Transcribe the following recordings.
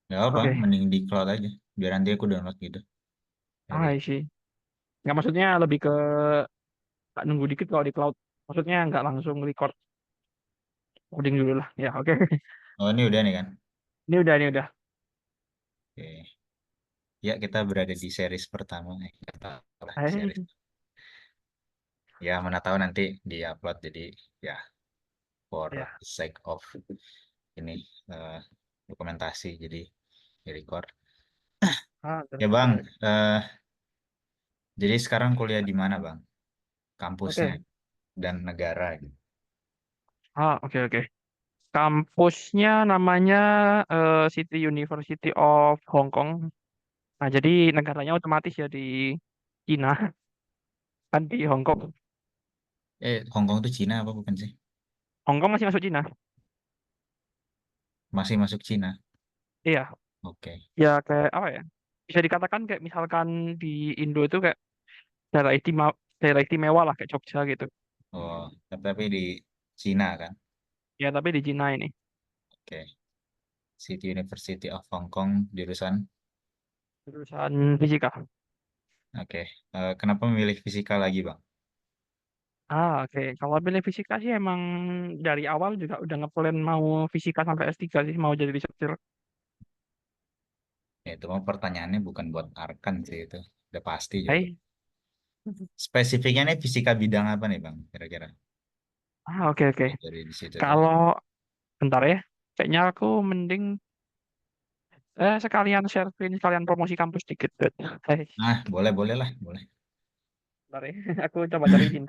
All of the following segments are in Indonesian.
Nggak apa, Oke, mending di cloud aja. Biar nanti aku download gitu dari. sih. Nggak maksudnya lebih ke nggak nunggu dikit kalau di cloud. Maksudnya nggak langsung record coding dulu lah. Ya, oke. Oh ini udah nih kan. Ini udah. Oke. Ya kita berada di series pertama. Kita lah series. Eh, Ya mana tahu nanti di upload jadi ya for ya. the sake of ini eh, dokumentasi jadi di record. Ya Terus Bang, menarik. eh, jadi sekarang kuliah di mana Bang? Kampusnya Oke. dan negara gitu. Oke, oke. Kampusnya namanya City University of Hong Kong. Nah, jadi negaranya otomatis ya di Cina, kan di Hong Kong. Hong Kong itu Cina apa bukan sih? Hong Kong masih masuk Cina? Masih masuk Cina. Iya, Oke. ya kayak apa ya? Bisa dikatakan kayak misalkan di Indo itu kayak daerah istimewa lah kayak Jogja gitu. Oh, tapi di Cina kan. Ya, tapi di Cina ini. Oke. City University of Hong Kong jurusan. Jurusan fisika. Oke. Kenapa memilih fisika lagi Bang? Oke. Kalau pilih fisika sih emang dari awal juga udah ngeplan mau fisika sampai S3 sih, mau jadi researcher. Ya, itu mah pertanyaannya bukan buat Arkan sih itu. Udah pasti juga. Hai. Spesifiknya nih fisika bidang apa nih Bang? Kira-kira. Oke, oke. Dari di situ tuh. Kalau bentar ya, kayaknya aku mending sekalian share screen, sekalian promosi kampus dikit. Hai, Ah, boleh, boleh lah, boleh. bentar ya. Aku coba cari sini.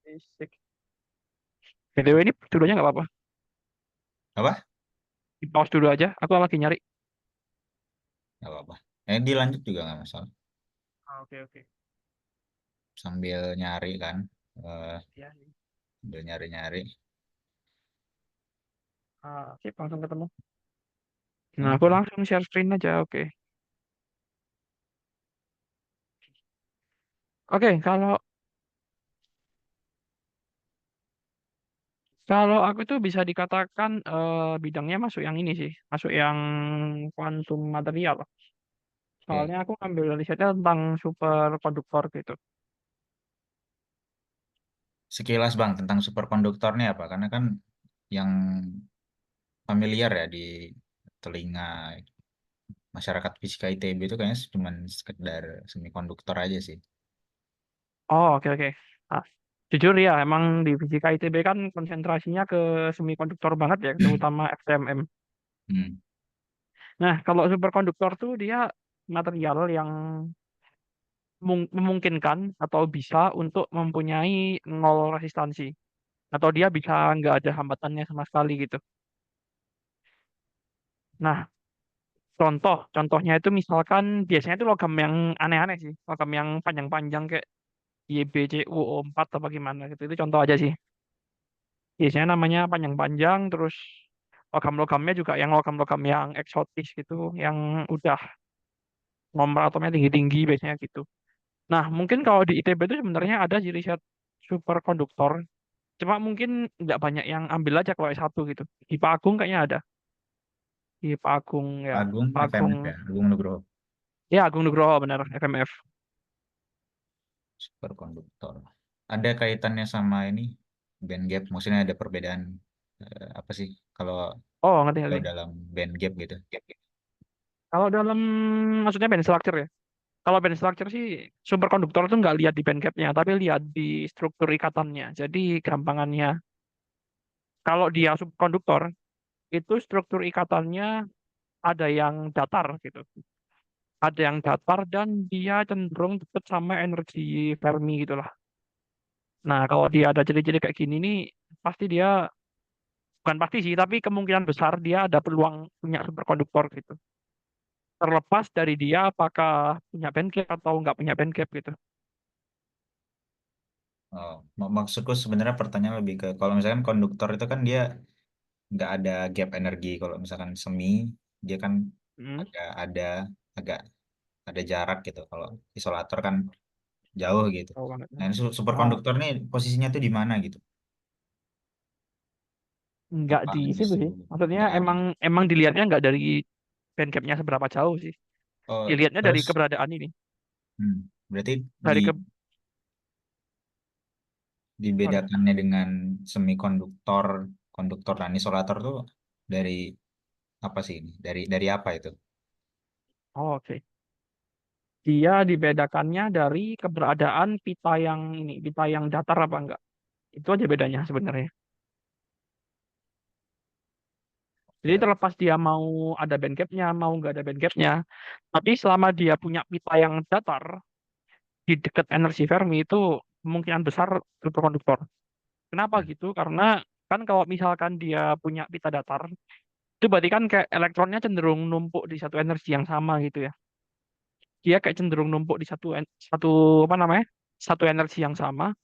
Fisik. BTW ini dulunya nggak apa-apa. Apa? Di pause dulu aja. Aku lagi nyari. Gak apa-apa. Dilanjut juga nggak masalah. Oke, oke. Sambil nyari kan. Eh, Ya. Sambil nyari-nyari. Sip, langsung ketemu. Nah, aku Oke. langsung share screen aja. Oke. Oke, kalau kalau aku tuh bisa dikatakan bidangnya masuk yang ini sih, masuk yang kuantum material. Oke. Soalnya aku ngambil risetnya tentang superkonduktor gitu. Sekilas Bang tentang superkonduktor nih apa? Karena kan yang familiar ya di telinga masyarakat fisika ITB itu kayaknya cuma sekedar semikonduktor aja sih. Oh, oke, oke. Ah, jujur ya, emang di fisika ITB kan konsentrasinya ke semikonduktor banget ya, terutama XMM. Hmm. Nah, kalau superkonduktor tuh dia material yang memungkinkan atau bisa untuk mempunyai nol resistansi. Atau dia bisa nggak ada hambatannya sama sekali gitu. Nah, contohnya itu misalkan biasanya itu logam yang aneh-aneh sih. Logam yang panjang-panjang kayak YbCuO4 atau gimana gitu. Itu contoh aja sih. Biasanya namanya panjang-panjang, terus logam-logamnya juga yang logam-logam yang eksotis gitu, yang udah nomor atomnya tinggi-tinggi biasanya gitu. Nah, mungkin kalau di ITB itu sebenarnya ada sih riset superkonduktor, cuma mungkin nggak banyak yang ambil aja kalau S1 gitu. Di Pak Agung kayaknya ada. Di Pak Agung ya, Agung Pak Agung. FMF ya, Agung Nugroho. Ya, Agung Nugroho benar, FMF. Superkonduktor. Ada kaitannya sama ini band gap, maksudnya ada perbedaan apa sih kalau Oh, ngerti, kalau ngerti. dalam band gap gitu? Kalau dalam maksudnya band structure ya. Kalau band structure sih superkonduktor itu nggak lihat di band gap-nya, tapi lihat di struktur ikatannya. Jadi gampangannya, kalau dia superkonduktor, itu struktur ikatannya ada yang datar gitu. Ada yang datar dan dia cenderung dekat sama energi Fermi gitulah. Nah, kalau dia ada ciri-ciri kayak gini nih, pasti dia, bukan pasti sih, tapi kemungkinan besar dia ada peluang punya superkonduktor gitu. Terlepas dari dia apakah punya band gap atau nggak punya band gap gitu. Oh, maksudku sebenarnya pertanyaan lebih ke kalau misalkan konduktor itu kan dia nggak ada gap energi. Kalau misalkan semi dia kan Hmm, ada agak ada jarak gitu. Kalau isolator kan jauh gitu. tahu banget. Nah, ini Ah, superkonduktor nih posisinya tuh di mana gitu? Nggak Apa di situ justru sih. Maksudnya nggak ada? emang emang dilihatnya nggak dari bandgapnya seberapa jauh sih. Oh, Dilihatnya dari terus keberadaan ini. berarti di Dari ke Sorry. dibedakannya dengan semikonduktor, konduktor dan isolator tuh dari apa sih ini? Dari apa itu? Oh, oke. Dia dibedakannya dari keberadaan pita yang ini, pita yang datar apa enggak. Itu aja bedanya sebenarnya. Jadi Ya. terlepas dia mau ada band gapnya, mau nggak ada band gapnya, tapi selama dia punya pita yang datar di dekat energi Fermi itu kemungkinan besar superkonduktor. Kenapa gitu? Karena kan kalau misalkan dia punya pita datar, itu berarti kan kayak elektronnya cenderung numpuk di satu energi yang sama gitu ya. Dia kayak cenderung numpuk di satu apa namanya? Satu energi yang sama.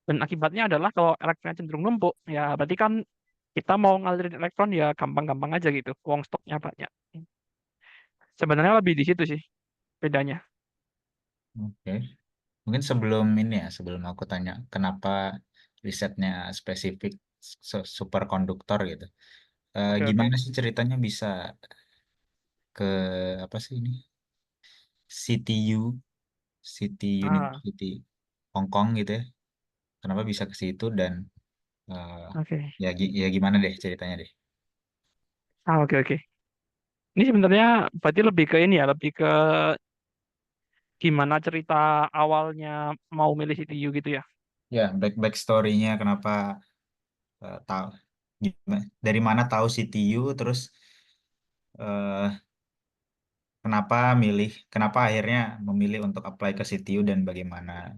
Dan akibatnya adalah kalau elektronnya cenderung numpuk, ya berarti kan kita mau ngalirin elektron ya gampang-gampang aja gitu. Uang stoknya banyak. Sebenarnya lebih di situ sih bedanya. Oke. Mungkin sebelum ini ya, sebelum aku tanya kenapa risetnya spesifik superkonduktor gitu. Oke, oke. Gimana sih ceritanya bisa ke apa sih ini? CTU, City Ah, University Hong Kong gitu ya. Kenapa bisa ke situ dan eh, oke. ya gimana deh ceritanya deh. Oke, oke. Ini sebenarnya berarti lebih ke ini ya, lebih ke gimana cerita awalnya mau milih CTU gitu ya. Ya, backstory-nya kenapa tahu dari mana tahu CTU terus eh, kenapa akhirnya memilih untuk apply ke CTU dan bagaimana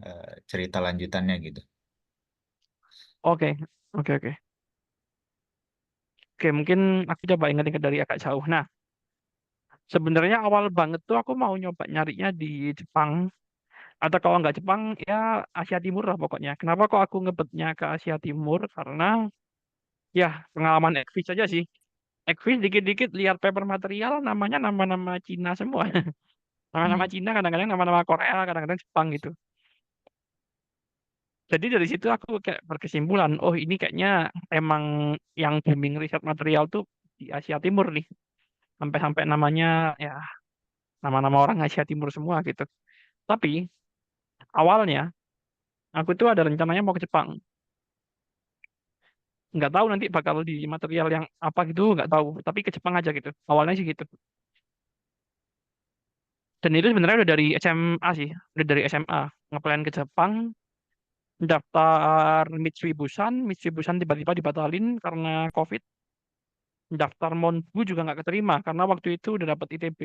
cerita lanjutannya gitu. Oke, oke, oke. Oke, mungkin aku coba ingat-ingat dari agak jauh. Nah, sebenarnya awal banget tuh aku mau nyoba nyarinya di Jepang. Atau kalau nggak Jepang, ya Asia Timur lah pokoknya. Kenapa kok aku ngebetnya ke Asia Timur? Karena ya pengalaman Ekvis aja sih. Ekvis dikit-dikit lihat paper material namanya nama-nama Cina semua. Nama-nama Hmm. Cina kadang-kadang nama-nama Korea, kadang-kadang Jepang gitu. Jadi dari situ aku kayak berkesimpulan, oh ini kayaknya emang yang booming riset material tuh di Asia Timur nih. Sampai-sampai namanya ya nama-nama orang Asia Timur semua gitu. Tapi awalnya aku tuh ada rencananya mau ke Jepang. Nggak tahu nanti bakal di material yang apa gitu, nggak tahu. Tapi ke Jepang aja gitu. Awalnya sih gitu. Dan itu sebenarnya udah dari SMA sih. Udah dari SMA. Ngeplan ke Jepang, daftar Mitsui Busan tiba-tiba dibatalin karena COVID. Daftar Monbu juga nggak keterima karena waktu itu udah dapat ITB.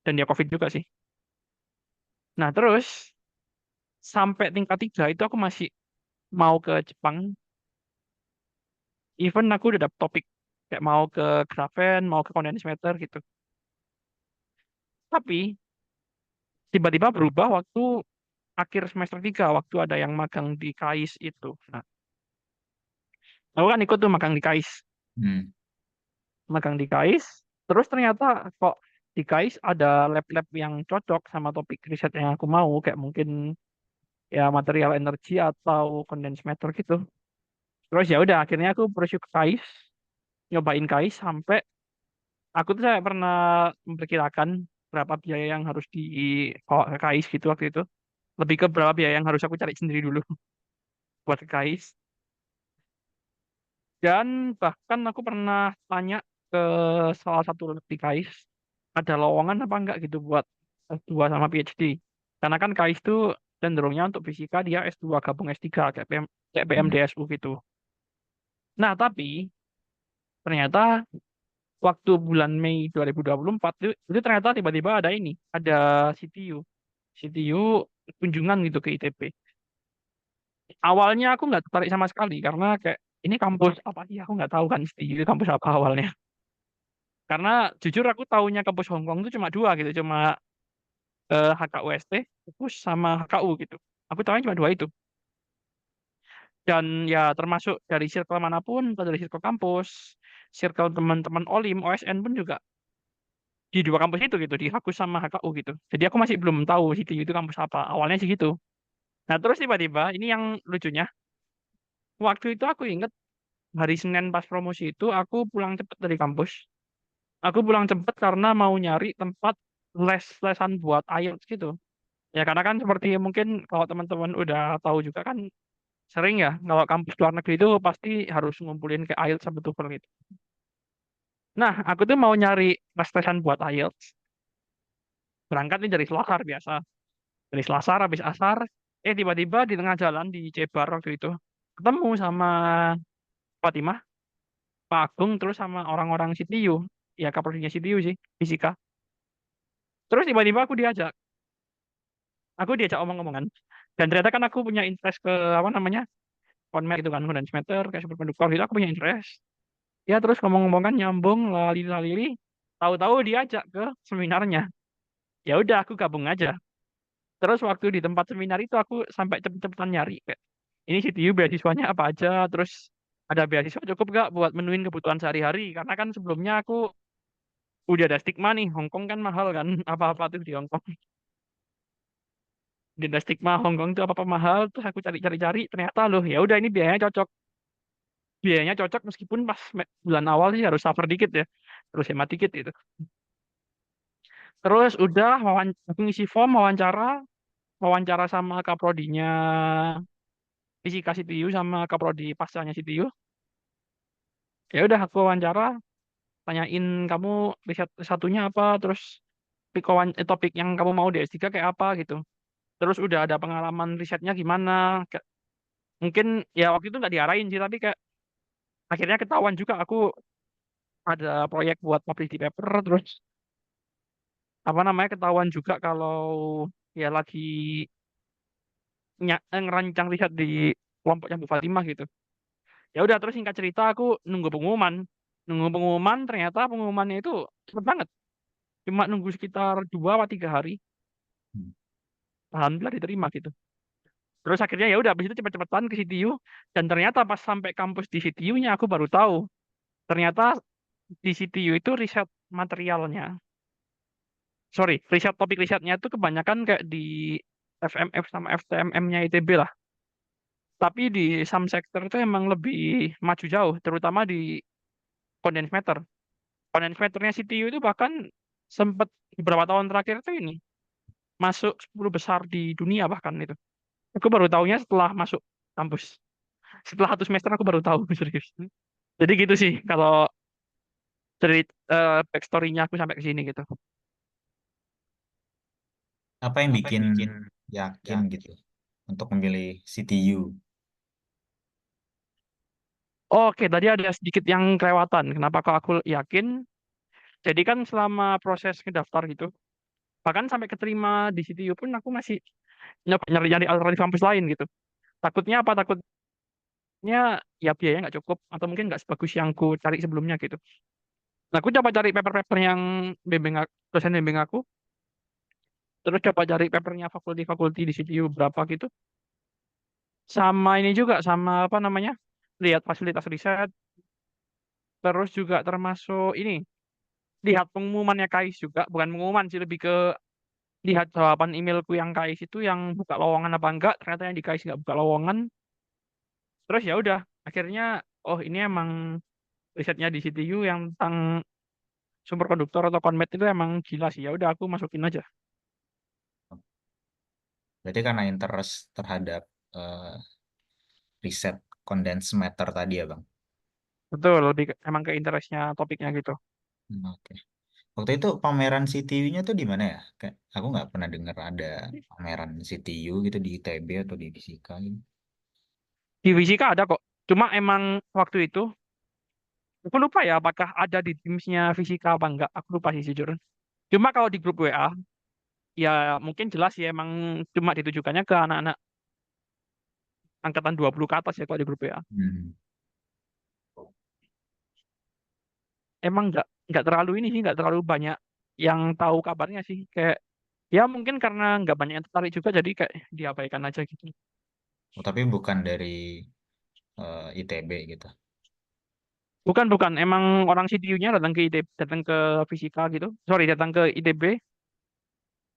Dan ya COVID juga sih. Nah terus sampai tingkat 3 itu aku masih mau ke Jepang. Even aku udah dapet topik kayak mau ke grafen, mau ke condensed matter gitu. Tapi tiba-tiba berubah waktu akhir semester 3 waktu ada yang magang di KAIS itu. Nah, aku kan ikut tuh magang di KAIS. Hmm. Magang di KAIS, terus ternyata kok di KAIS ada lab-lab yang cocok sama topik riset yang aku mau, kayak mungkin ya material energi atau condensed matter gitu. Terus ya udah akhirnya aku pursue ke KAIS, nyobain KAIS sampai aku tuh saya pernah memperkirakan berapa biaya yang harus di kok ke KAIS gitu waktu itu. Lebih ke berapa biaya yang harus aku cari sendiri dulu buat ke KAIS. Dan bahkan aku pernah tanya ke salah satu lab di KAIS, ada lowongan apa enggak gitu buat S2 sama PhD. Karena kan KAIS itu cenderungnya untuk fisika dia S2 gabung S3 kayak Hmm. PMDSU gitu. Nah, tapi ternyata waktu bulan Mei 2024 itu ternyata tiba-tiba ada ini, ada CTU. CTU kunjungan gitu ke ITB. Awalnya aku nggak tertarik sama sekali karena kayak ini kampus apa sih? Aku nggak tahu kan CTU itu kampus apa awalnya. Karena jujur aku taunya kampus Hong Kong itu cuma dua gitu, cuma HKUST, Pupus sama HKU gitu. Aku tahunya cuma dua itu. Dan ya termasuk dari circle manapun, atau dari circle kampus, circle teman-teman OLIM, OSN pun juga di dua kampus itu gitu, di Hakus sama HKU gitu. Jadi aku masih belum tahu CTU itu kampus apa. Awalnya sih gitu. Nah terus tiba-tiba ini yang lucunya, waktu itu aku inget hari Senin pas promosi itu aku pulang cepet dari kampus. Aku pulang cepet karena mau nyari tempat les-lesan buat IELTS gitu. Ya karena kan seperti mungkin kalau teman-teman udah tahu juga kan sering ya kalau kampus luar negeri itu pasti harus ngumpulin ke IELTS sama TOEFL gitu. Nah, aku tuh mau nyari les-lesan buat IELTS. Berangkat nih dari Selasar biasa. Dari Selasar habis asar, tiba-tiba di tengah jalan di Cebar waktu itu ketemu sama Fatimah, Pak Agung, terus sama orang-orang CTU. Ya kaprodinya CTU sih, fisika. Terus tiba-tiba aku diajak omong-omongan. Dan ternyata kan aku punya interest ke apa namanya, konmer gitu kan, dan meter kayak superkonduktor gitu, aku punya interest. Ya terus ngomong-ngomong kan nyambung lalili-lalili, tahu-tahu diajak ke seminarnya. Ya udah aku gabung aja. Terus waktu di tempat seminar itu aku sampai cepet-cepetan nyari kayak ini CTU beasiswanya apa aja, terus ada beasiswa cukup gak buat menuin kebutuhan sehari-hari karena kan sebelumnya aku udah ada stigma nih Hongkong kan mahal kan apa-apa tuh di Hongkong. Udah ada stigma Hongkong tuh apa-apa mahal, terus aku cari-cari ternyata loh ya udah ini biayanya cocok meskipun pas bulan awal sih harus suffer dikit ya, terus hemat dikit gitu. Terus udah aku ngisi form wawancara sama kaprodinya fisika CTU sama kaprodi pascanya CTU. Ya udah aku wawancara, tanyain kamu riset satunya apa, terus topik yang kamu mau di S3 kayak apa gitu. Terus udah ada pengalaman risetnya gimana. Mungkin ya waktu itu nggak diarahin sih, tapi kayak akhirnya ketahuan juga aku ada proyek buat publish di paper, terus apa namanya ketahuan juga kalau ya lagi ngerancang riset di kelompoknya Bu Fatimah gitu. Ya udah terus singkat cerita aku nunggu pengumuman. Nunggu pengumuman ternyata pengumumannya itu cepet banget. Cuma nunggu sekitar 2 atau 3 hari. Hmm. Alhamdulillah diterima gitu. Terus akhirnya ya udah habis itu cepet-cepetan ke CTU dan ternyata pas sampai kampus di CTU-nya aku baru tahu ternyata di CTU itu riset materialnya. Sorry, riset topik risetnya itu kebanyakan kayak di FMF sama FTMM-nya ITB lah. Tapi di some sector itu emang lebih maju jauh, terutama di condensed matter. Condensed matternya CTU itu bahkan sempat beberapa tahun terakhir itu ini masuk 10 besar di dunia bahkan itu. Aku baru tahunya setelah masuk kampus. Setelah 1 semester aku baru tahu serius. Jadi gitu sih kalau backstory-nya aku sampai ke sini gitu. Apa yang bikin yakin gitu untuk memilih CTU? Oke, tadi ada sedikit yang kelewatan. Kenapa kok aku yakin? Jadi kan selama proses ngedaftar gitu, bahkan sampai keterima di CTU pun aku masih nyoba nyari-nyari alternatif kampus lain gitu. Takutnya apa? Takutnya ya biayanya nggak cukup atau mungkin nggak sebagus yang aku cari sebelumnya gitu. Nah, aku coba cari paper-paper yang dosen bimbing aku, terus coba cari papernya fakulti-fakulti di CTU berapa gitu. Sama ini juga, sama apa namanya, lihat fasilitas riset, terus juga termasuk ini, lihat pengumumannya KAIS juga, bukan pengumuman sih, lebih ke lihat jawaban emailku yang KAIS itu yang buka lowongan apa enggak, ternyata yang di KAIS nggak buka lowongan, terus ya udah, akhirnya, oh ini emang risetnya di CTU yang tentang sumber konduktor atau konmet itu emang gila sih, ya udah aku masukin aja. Berarti karena interest terhadap eh, riset condensed matter tadi ya, Bang? Betul, emang ke interestnya topiknya gitu. Oke. Waktu itu pameran CTU-nya tuh di mana ya? Kayak aku nggak pernah dengar ada pameran CTU gitu di ITB atau di Fisika gitu. Di fisika ada kok, cuma emang waktu itu, aku lupa ya apakah ada di timsnya fisika apa enggak, aku lupa sih jujur. Cuma kalau di grup WA, ya mungkin jelas ya emang cuma ditujukannya ke anak-anak angkatan 20 ke atas ya kalau di grup WA. Hmm. Emang nggak terlalu ini sih, nggak terlalu banyak yang tahu kabarnya sih. Kayak ya mungkin karena nggak banyak yang tertarik juga jadi kayak diabaikan aja gitu. Oh, tapi bukan dari ITB gitu. Bukan bukan, emang orang CTU-nya datang ke ITB, datang ke fisika gitu. Sorry, datang ke ITB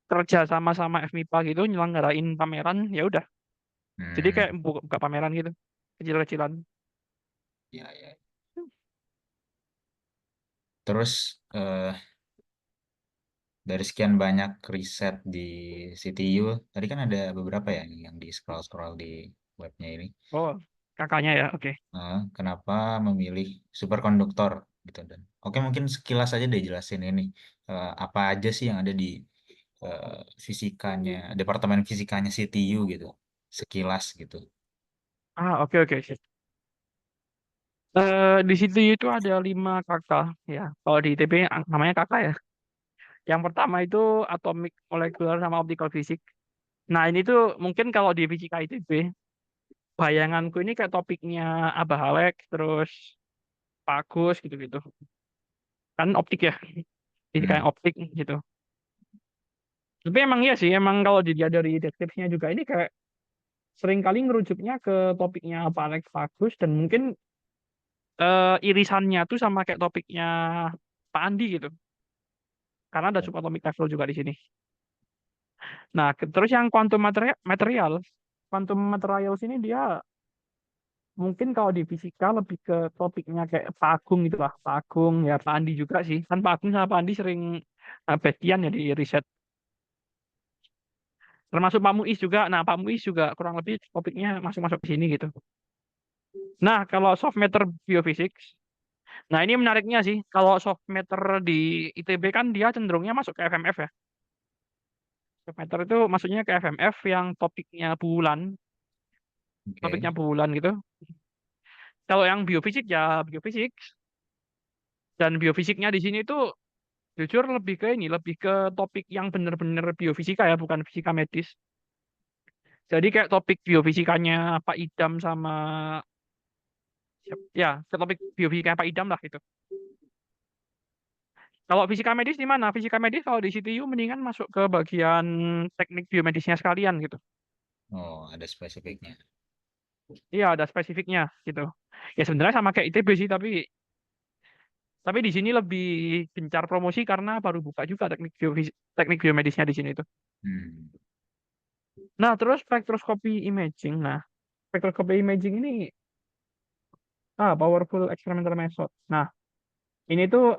kerja sama-sama FMIPA gitu nyelenggarain pameran ya udah. Jadi kayak Hmm. buka pameran gitu kecil-kecilan. Ya, ya. Terus dari sekian banyak riset di CTU, tadi kan ada beberapa ya yang di scroll-scroll di webnya ini. Oh, kakaknya ya, oke. Kenapa memilih superkonduktor gitu dan oke mungkin sekilas aja deh jelasin ini. Apa aja sih yang ada di eh, fisikanya, departemen fisikanya CTU gitu, sekilas gitu. Oke, oke, sip. Di situ itu ada 5 kakak ya. Kalau di ITB namanya kakak ya. Yang pertama itu atomic molecular sama optical physics. Nah, ini tuh mungkin kalau di fisika ITB, bayanganku ini kayak topiknya Abah Halek, terus Pak Agus gitu-gitu. Kan optik ya, fisika Hmm. yang optik gitu. Tapi emang iya sih, emang kalau dilihat dari deskripsinya juga ini kayak sering kali ngerujuknya ke topiknya Pak Alex Pak Agus dan mungkin irisannya tuh sama kayak topiknya Pak Andi gitu. Karena ada subatomic level juga di sini. Nah, terus yang quantum material, quantum materials ini dia mungkin kalau di fisika lebih ke topiknya kayak Pak Agung gitu lah. Pak Agung ya Pak Andi juga sih. Kan Pak Agung sama Pak Andi sering bestian ya di riset. Termasuk Pak Muiz juga. Nah, Pak Muiz juga kurang lebih topiknya masuk-masuk ke sini gitu. Nah, kalau soft matter biophysics, nah ini menariknya sih. Kalau soft matter di ITB kan dia cenderungnya masuk ke FMF ya. Soft matter itu maksudnya ke FMF yang Oke. topiknya bulan gitu. Kalau yang biofisik ya biofisik dan biofisiknya di sini tuh jujur lebih ke ini, lebih ke topik yang bener-bener biofisika ya, bukan fisika medis. Jadi kayak topik biofisikanya Pak Idam sama ya, ke topik biofisikanya Pak Idam lah gitu. Kalau fisika medis di mana? Fisika medis kalau di CTU mendingan masuk ke bagian teknik biomedisnya sekalian gitu. Oh, ada spesifiknya. Iya, ada spesifiknya gitu. Ya sebenarnya sama kayak ITB sih, tapi di sini lebih gencar promosi karena baru buka juga teknik biomedisnya di sini tuh. Hmm. Nah, terus spektroskopi imaging. Nah, spektroskopi imaging ini powerful experimental method. Nah, ini tuh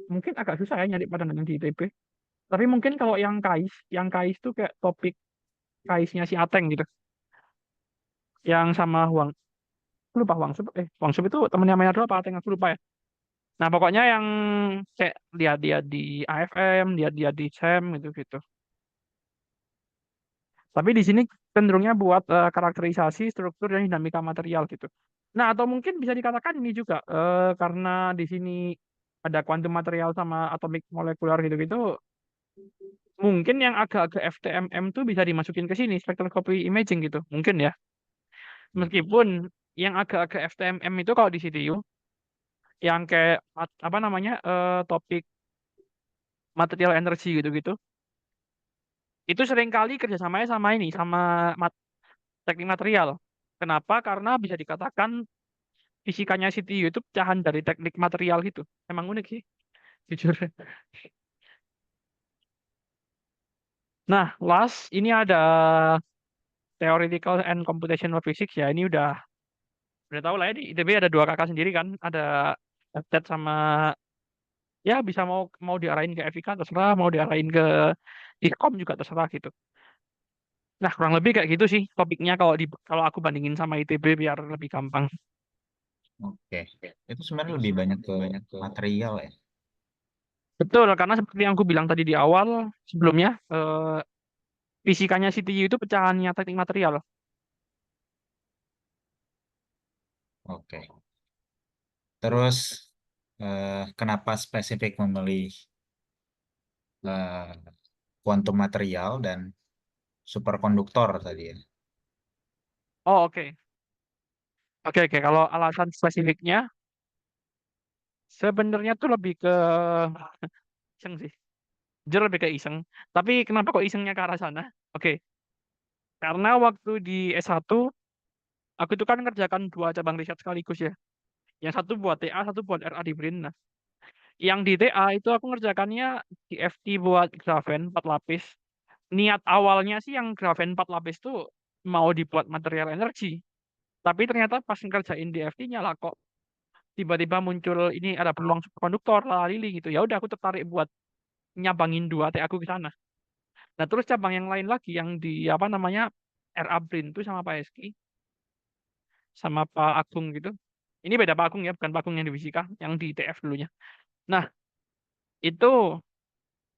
mungkin agak susah ya nyari pada yang di ITB. Tapi mungkin kalau yang KAIS tuh kayak topik KAISnya si Ateng gitu. Yang sama aku lupa Huang Sup itu temennya Maynard apa Ateng aku lupa ya. Nah, pokoknya yang kayak lihat-lihat di AFM, lihat-lihat di SEM gitu gitu. Tapi di sini cenderungnya buat karakterisasi, struktur, dan dinamika material gitu. Nah, atau mungkin bisa dikatakan ini juga karena di sini ada kuantum material sama atomik molekular gitu-gitu, mungkin yang agak-agak FTMM tuh bisa dimasukin ke sini, spektroskopi imaging gitu. Mungkin ya. Meskipun yang agak-agak FTMM itu kalau di CTU, yang kayak apa namanya topik material energy gitu-gitu, itu seringkali kerjasamanya sama ini, sama teknik material. Kenapa? Karena bisa dikatakan fisikanya CTU itu pecahan dari teknik material gitu. Emang unik sih, jujur. Nah, last ini ada theoretical and computational physics ya. Ini udah tahu lah ya di ITB ada 2 kakak sendiri kan. Ada FTET sama ya bisa mau mau diarahin ke FIK terserah, mau diarahin ke IKOM juga terserah gitu. Nah, kurang lebih kayak gitu sih topiknya kalau aku bandingin sama ITB biar lebih gampang. Oke. Itu sebenarnya lebih banyak ke material ya. Betul, karena seperti yang aku bilang tadi di awal sebelumnya, fisikanya CTU itu pecahannya teknik material. Oke. Terus kenapa spesifik memilih eh, kuantum material dan superkonduktor tadi ya? Oh, oke. Oke, oke. Kalau alasan spesifiknya, sebenarnya tuh lebih ke iseng sih. Jujur lebih ke iseng. Tapi kenapa kok isengnya ke arah sana? Oke, karena waktu di S1, aku itu kan ngerjakan 2 cabang riset sekaligus ya. Yang satu buat TA, satu buat RA di BRIN. Nah, yang di TA itu aku ngerjakannya di FT buat grafen 4 lapis. Niat awalnya sih yang grafen 4 lapis tuh mau dibuat material energi. Tapi ternyata pas ngerjain DFT-nya lah kok tiba-tiba muncul ini ada peluang superkonduktor lili gitu. Ya udah aku tertarik buat nyabangin dua T aku ke sana. Nah, terus cabang yang lain lagi yang di apa namanya RA Brin itu sama Pak Eski sama Pak Agung gitu. Ini beda Pak Agung ya, bukan Pak Agung yang di fisika, yang di TF dulunya. Nah, itu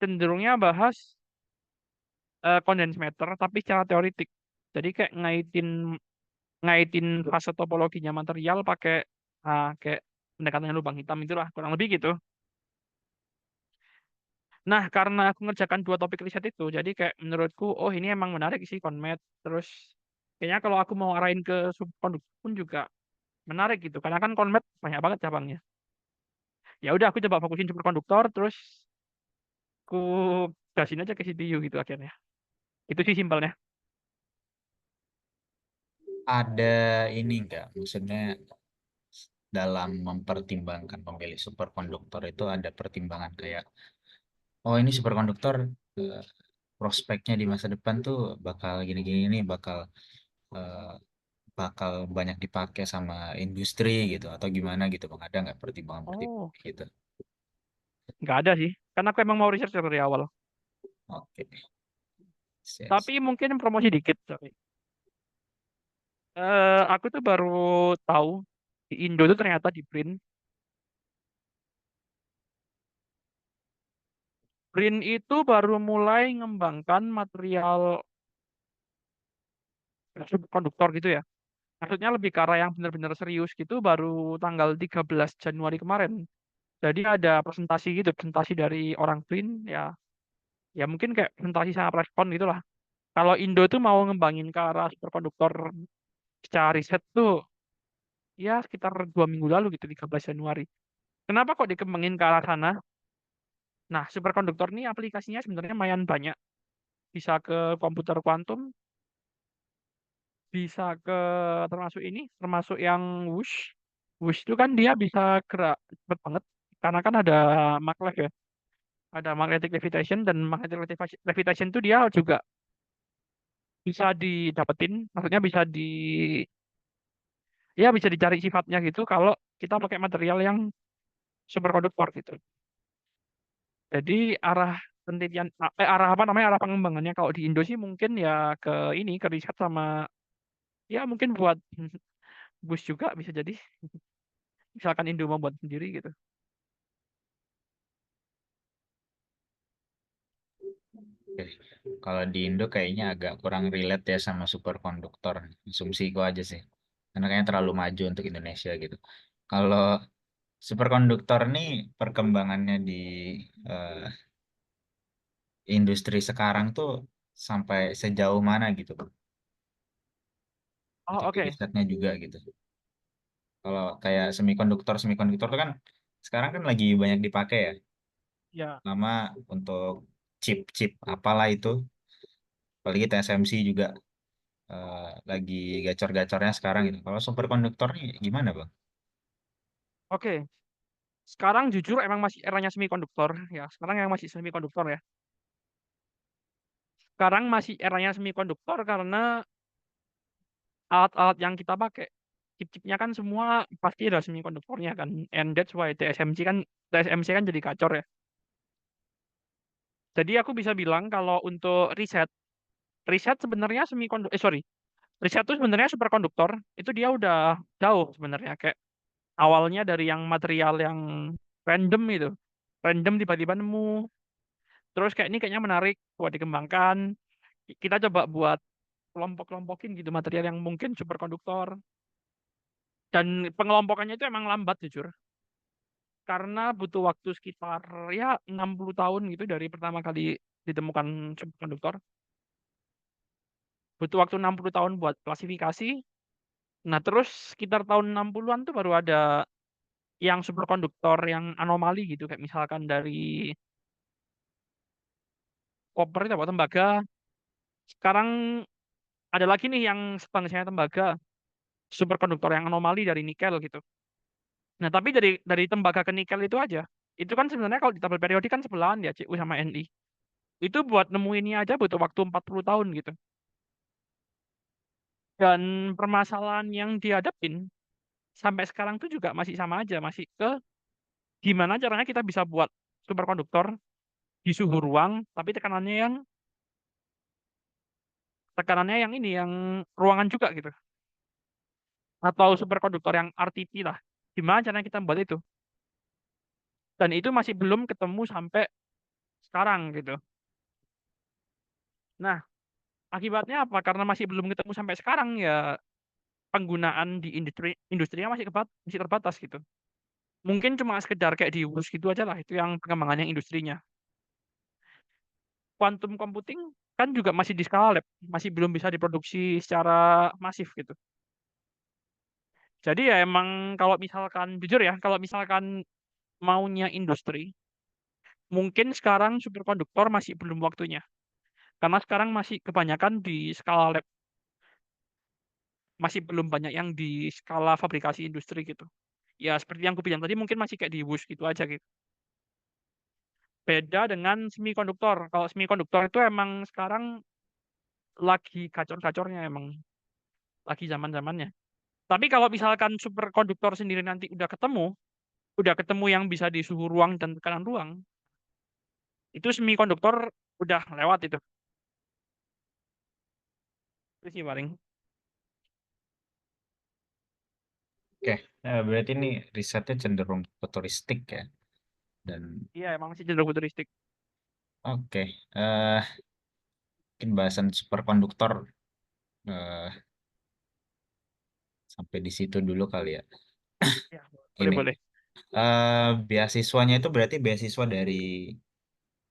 cenderungnya bahas condensed matter tapi secara teoritik. Jadi kayak ngaitin ngaitin fase topologinya material pakai kayak pendekatan lubang hitam itulah kurang lebih gitu. Nah, karena aku ngerjakan dua topik riset itu, jadi kayak menurutku, oh ini emang menarik sih konmet. Terus kayaknya kalau aku mau arahin ke subkonduktor pun juga menarik gitu, karena kan konmet banyak banget cabangnya. Ya udah aku coba fokusin superkonduktor, terus ku gasin aja ke CPU gitu akhirnya. Itu sih simpelnya. Ada ini enggak? Maksudnya dalam mempertimbangkan pemilih superkonduktor itu ada pertimbangan kayak, oh ini superkonduktor eh, prospeknya di masa depan tuh bakal gini-gini nih, eh, bakal banyak dipakai sama industri gitu atau gimana gitu bang, ada nggak Oh, pertimbangan gitu? nggak ada sih, karena aku emang mau research dari awal. Oke, siap. Tapi mungkin promosi dikit. Sorry. Aku tuh baru tahu di Indo tuh ternyata di Brin itu baru mulai ngembangkan material konduktor gitu ya. Maksudnya lebih ke arah yang benar-benar serius gitu baru tanggal 13 Januari kemarin. Jadi ada presentasi gitu, presentasi dari orang Brin ya. Ya mungkin kayak presentasi sama preskon gitu lah. Kalau Indo tuh mau ngembangin ke arah superkonduktor secara riset tuh ya sekitar 2 minggu lalu gitu, 13 Januari. Kenapa kok dikembangin ke arah sana? Nah, superkonduktor ini aplikasinya sebenarnya lumayan banyak. Bisa ke komputer kuantum, bisa ke termasuk ini, termasuk yang Whoosh. Whoosh itu kan dia bisa gerak cepet banget. Karena kan ada maglev ya. Ada magnetic levitation dan magnetic levitation itu dia juga bisa didapetin. Maksudnya bisa ya bisa dicari sifatnya gitu kalau kita pakai material yang superkonduktor gitu. Jadi arah penelitian, arah apa namanya, arah pengembangannya kalau di Indo sih mungkin ya ke ini, ke riset sama ya mungkin buat bus juga bisa jadi. Misalkan Indo mau buat sendiri gitu. Oke. Kalau di Indo kayaknya agak kurang relate ya sama superkonduktor, asumsiku aja sih, karena kayaknya terlalu maju untuk Indonesia gitu. Kalau superkonduktor nih perkembangannya di eh, industri sekarang tuh sampai sejauh mana gitu Bang? Oh Untuk di oke. risetnya juga gitu. Kalau kayak semikonduktor, semikonduktor tuh kan sekarang kan lagi banyak dipakai ya, Ya, nama untuk chip-chip apalah itu, apalagi TSMC juga lagi gacor-gacornya sekarang gitu. Kalau superkonduktor nih gimana bang? oke. Sekarang jujur emang masih eranya semikonduktor ya. Sekarang yang masih semikonduktor ya. Sekarang masih eranya semikonduktor karena alat-alat yang kita pakai chip-chipnya kan semua pasti ada semikonduktornya kan. And that's why TSMC kan jadi kacor ya. Jadi aku bisa bilang kalau untuk riset, riset sebenarnya sorry, riset itu sebenarnya superkonduktor itu dia udah jauh sebenarnya, kayak awalnya dari yang material yang random itu, random tiba-tiba nemu, terus kayak ini kayaknya menarik buat dikembangkan, kita coba buat kelompok-kelompokin gitu material yang mungkin superkonduktor, dan pengelompokannya itu emang lambat jujur karena butuh waktu sekitar ya 60 tahun gitu dari pertama kali ditemukan superkonduktor, butuh waktu 60 tahun buat klasifikasi. Nah, terus sekitar tahun 60-an tuh baru ada yang superkonduktor yang anomali gitu, kayak misalkan dari koper itu apa, tembaga. Sekarang ada lagi nih yang sebangsanya tembaga, superkonduktor yang anomali dari nikel gitu. Nah, tapi dari tembaga ke nikel itu aja. Itu kan sebenarnya kalau di tabel periodik kan sebelahan ya, CU sama Ni. Itu buat nemuinnya aja butuh waktu 40 tahun gitu. Dan permasalahan yang dihadapin sampai sekarang tuh juga masih sama aja, masih ke gimana caranya kita bisa buat superkonduktor di suhu ruang, tapi tekanannya yang ini, yang ruangan juga gitu. Atau superkonduktor yang RTP lah. Gimana caranya kita buat itu? Dan itu masih belum ketemu sampai sekarang gitu. Nah, akibatnya apa? Karena masih belum ketemu sampai sekarang ya penggunaan di industrinya masih terbatas gitu. Mungkin cuma sekedar kayak di WUS gitu aja lah, itu yang pengembangannya industrinya. Quantum computing kan juga masih di skala lab, masih belum bisa diproduksi secara masif gitu. Jadi ya emang kalau misalkan jujur ya, kalau misalkan maunya industri, mungkin sekarang superkonduktor masih belum waktunya. Karena sekarang masih kebanyakan di skala lab, masih belum banyak yang di skala fabrikasi industri gitu. Ya seperti yang aku bilang tadi mungkin masih kayak di WUS gitu aja gitu. Beda dengan semikonduktor. Kalau semikonduktor itu emang sekarang lagi gacor-gacornya, emang lagi zaman-zamannya. Tapi kalau misalkan superkonduktor sendiri nanti udah ketemu yang bisa di suhu ruang dan tekanan ruang, itu semikonduktor udah lewat itu. Itu sih paling. Oke, berarti ini risetnya cenderung futuristik ya. Dan Iya, emang masih cenderung futuristik. oke, mungkin bahasan superkonduktor eh, sampai di situ dulu kali ya. Ya, boleh Ini boleh. beasiswanya itu berarti beasiswa dari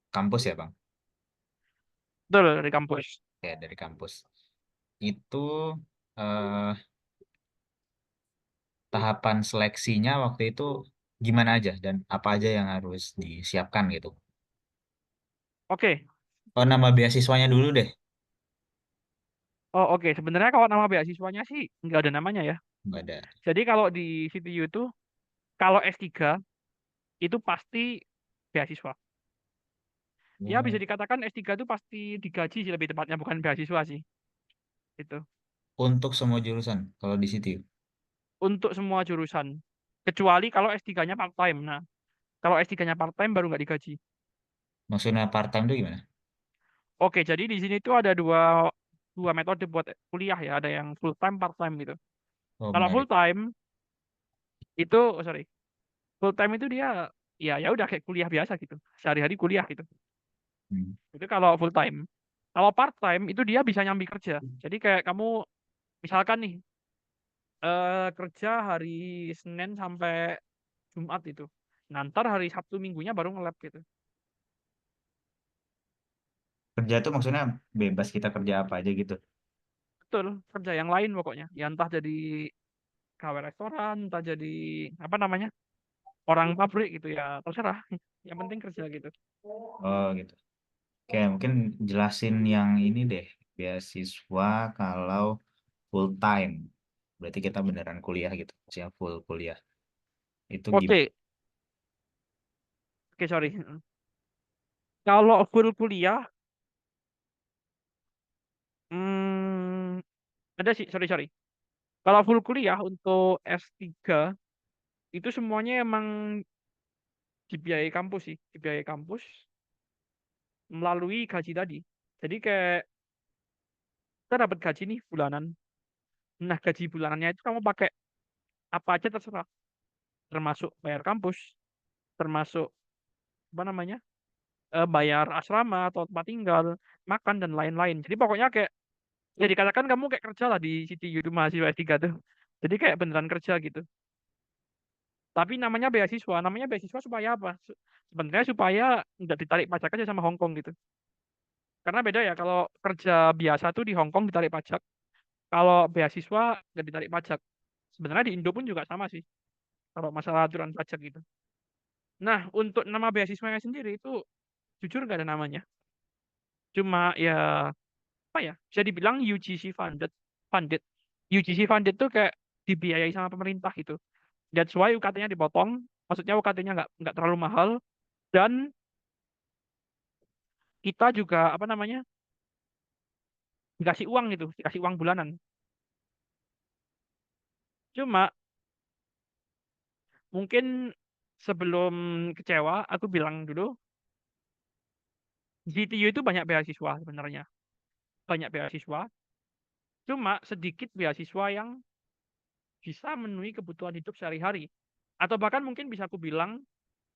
kampus ya, Bang? Betul dari kampus. Ya, dari kampus. Itu eh, tahapan seleksinya waktu itu gimana aja dan apa aja yang harus disiapkan gitu. Oke. Oh, nama beasiswanya dulu deh. Oh, oke. Sebenarnya kalau nama beasiswanya sih nggak ada namanya ya. Nggak ada. Jadi kalau di CTU itu, kalau S3 itu pasti beasiswa. Ya bisa Oh. dikatakan S3 itu pasti digaji sih lebih tepatnya, bukan beasiswa sih. Itu. Untuk semua jurusan, kalau di situ. Untuk semua jurusan. Kecuali kalau S3-nya part-time. Nah, kalau S3-nya part-time baru nggak digaji. Maksudnya part time itu gimana? Oke, jadi di sini tuh ada dua metode buat kuliah ya. Ada yang full-time, part-time gitu. Oh, Kalau menarik. full-time itu, oh, sorry, full-time itu dia ya udah kayak kuliah biasa gitu. Sehari-hari kuliah gitu. Hmm. Itu kalau full-time. Kalau part-time itu dia bisa nyambi kerja. Jadi kayak kamu misalkan nih kerja hari Senin sampai Jumat itu. Nah, ntar hari Sabtu Minggunya baru nge-lab gitu. Kerja itu maksudnya bebas kita kerja apa aja gitu. Betul, kerja yang lain pokoknya. Ya entah jadi KW restoran, entah jadi apa namanya, orang pabrik gitu ya, terserah. Yang penting kerja gitu. Oh, gitu. Oke, mungkin jelasin yang ini deh. Beasiswa kalau full time. Berarti kita beneran kuliah gitu. Siap full kuliah. Itu gimana? Oke, oke sorry. Kalau full kuliah, hmm, ada sih, sorry sorry. Kalau full kuliah untuk S3 itu semuanya emang dibiayai kampus sih, dibiayai kampus melalui gaji tadi. Jadi kayak kita dapat gaji nih bulanan. Nah, gaji bulanannya itu kamu pakai apa aja terserah, termasuk bayar kampus, termasuk apa namanya, bayar asrama atau tempat tinggal, makan dan lain-lain. Jadi pokoknya kayak ya dikatakan kamu kayak kerja lah di CTU itu mahasiswa S3 tuh. Jadi kayak beneran kerja gitu. Tapi namanya beasiswa supaya apa? Sebenarnya supaya nggak ditarik pajak aja sama Hong Kong gitu. Karena beda ya kalau kerja biasa tuh di Hong Kong ditarik pajak. Kalau beasiswa nggak ditarik pajak. Sebenarnya di Indo pun juga sama sih. Kalau masalah aturan pajak gitu. Nah, untuk nama beasiswanya sendiri itu jujur nggak ada namanya. Cuma ya apa ya? Bisa dibilang UGC funded. Funded. UGC funded tuh kayak dibiayai sama pemerintah gitu. That's why UKT-nya dipotong. Maksudnya UKT-nya nggak terlalu mahal dan kita juga apa namanya dikasih uang gitu, dikasih uang bulanan. Cuma mungkin sebelum kecewa, aku bilang dulu, GTU itu banyak beasiswa sebenarnya. Banyak beasiswa, cuma sedikit beasiswa yang bisa memenuhi kebutuhan hidup sehari-hari. Atau bahkan mungkin bisa aku bilang,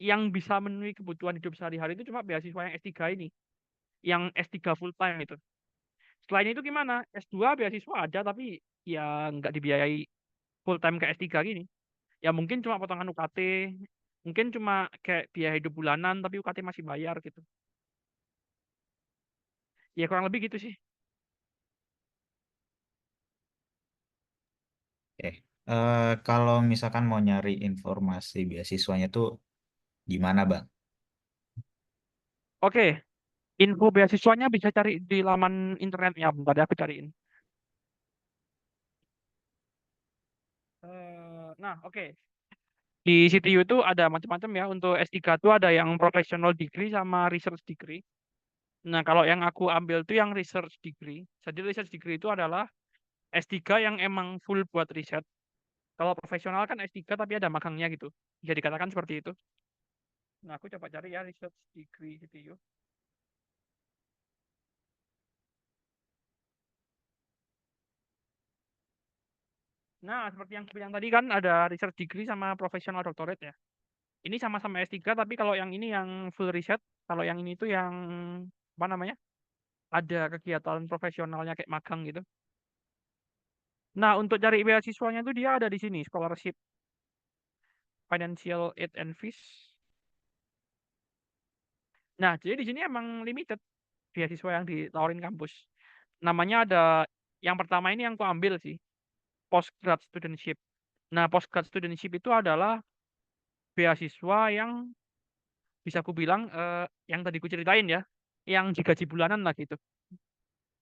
yang bisa memenuhi kebutuhan hidup sehari-hari itu cuma beasiswa yang S3 ini. Yang S3 full time itu. Selain itu gimana? S2 beasiswa ada, tapi ya nggak dibiayai full time ke S3 gini. Ya mungkin cuma potongan UKT, mungkin cuma kayak biaya hidup bulanan, tapi UKT masih bayar gitu. Ya kurang lebih gitu sih. Oke. Kalau misalkan mau nyari informasi beasiswanya tuh gimana, Bang? Oke, info beasiswanya bisa cari di laman internetnya. Bentar ya, aku cariin. Nah, oke. Di CTU itu ada macam-macam ya. Untuk S3 itu ada yang professional degree sama research degree. Nah, kalau yang aku ambil tuh yang research degree. Jadi research degree itu adalah S3 yang emang full buat riset. Kalau profesional kan S3 tapi ada magangnya gitu. Bisa dikatakan seperti itu. Nah, aku coba cari ya research degree CTU. Nah, seperti yang aku bilang tadi kan ada research degree sama professional doctorate ya. Ini sama-sama S3 tapi kalau yang ini yang full riset, kalau yang ini tuh yang apa namanya? Ada kegiatan profesionalnya kayak magang gitu. Nah, untuk cari beasiswanya tuh dia ada di sini, scholarship, financial aid and fees. Nah, jadi di sini emang limited beasiswa yang ditawarin kampus. Namanya ada yang pertama ini yang aku ambil sih, postgrad studentship. Nah, postgrad studentship itu adalah beasiswa yang bisa aku bilang yang tadi ku ceritain ya, yang digaji bulanan lah gitu.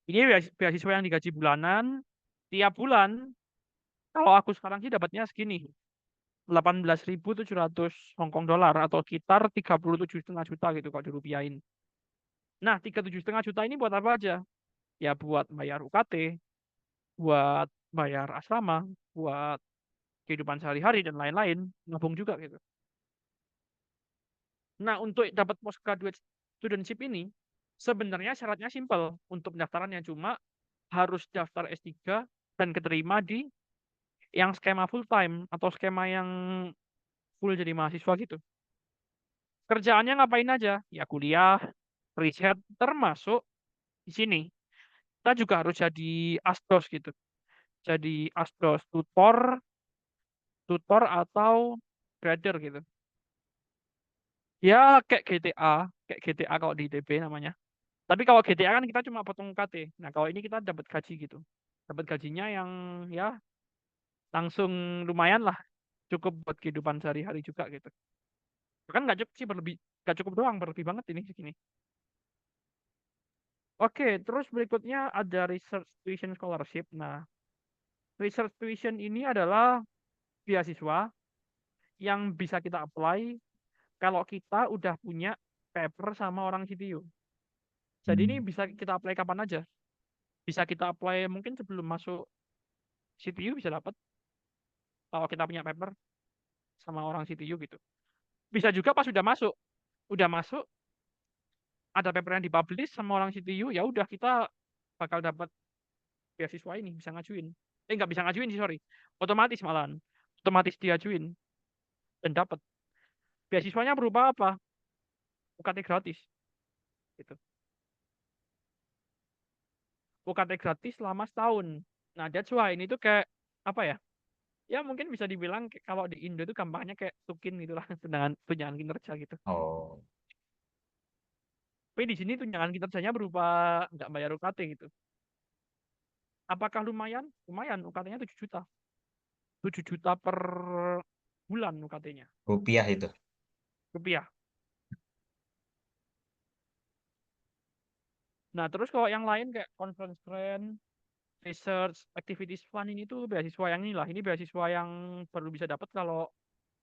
Ini beasiswa yang digaji bulanan, tiap bulan kalau aku sekarang sih dapatnya segini, 18.700 Hong Kong dolar atau sekitar 37,5 juta gitu kalau dirupiahin. Nah, 37,5 juta ini buat apa aja? Ya buat bayar UKT, buat bayar asrama, buat kehidupan sehari-hari dan lain-lain, nabung juga gitu. Nah, untuk dapat postgraduate studentship ini, sebenarnya syaratnya simpel untuk pendaftarannya cuma harus daftar S3 dan keterima di yang skema full time atau skema yang full jadi mahasiswa gitu. Kerjaannya ngapain aja? Ya kuliah, riset, termasuk di sini. Kita juga harus jadi asdos gitu. Jadi asdos tutor, tutor atau grader gitu. Ya kayak GTA kalau di ITB namanya. Tapi kalau GTA kan kita cuma potong UKT. Nah, kalau ini kita dapat gaji gitu. Dapat gajinya yang ya langsung lumayan lah, cukup buat kehidupan sehari-hari juga gitu. Kan nggak cukup sih berlebih, nggak cukup doang, berlebih banget ini segini. Oke, terus berikutnya ada research tuition scholarship. Nah, research tuition ini adalah beasiswa yang bisa kita apply kalau kita udah punya paper sama orang CTU. Jadi ini Hmm. bisa kita apply kapan aja. Bisa kita apply mungkin sebelum masuk CTU bisa dapat kalau kita punya paper sama orang CTU gitu. Bisa juga pas udah masuk. Udah masuk, ada paper yang dipublish sama orang CTU, ya udah kita bakal dapat beasiswa ini, bisa ngajuin. Nggak bisa ngajuin sih, sorry. Otomatis malahan. Otomatis diajuin dan dapat. Beasiswanya berupa apa? UKT gratis gitu. UKT gratis selama setahun. Nah, that's why ini tuh kayak apa ya? Ya mungkin bisa dibilang kalau di Indo itu gampangnya kayak tukin gitu lah, tunjangan kinerja gitu. Oh, Tapi di sini tunjangan kinerjanya berupa nggak bayar UKT gitu. Apakah lumayan? Lumayan, UKT-nya 7 juta. 7 juta per bulan UKT-nya. rupiah itu. Rupiah. Nah, terus kalau yang lain kayak conference grant, research, activities fund ini tuh beasiswa yang inilah. Ini beasiswa yang perlu bisa dapat kalau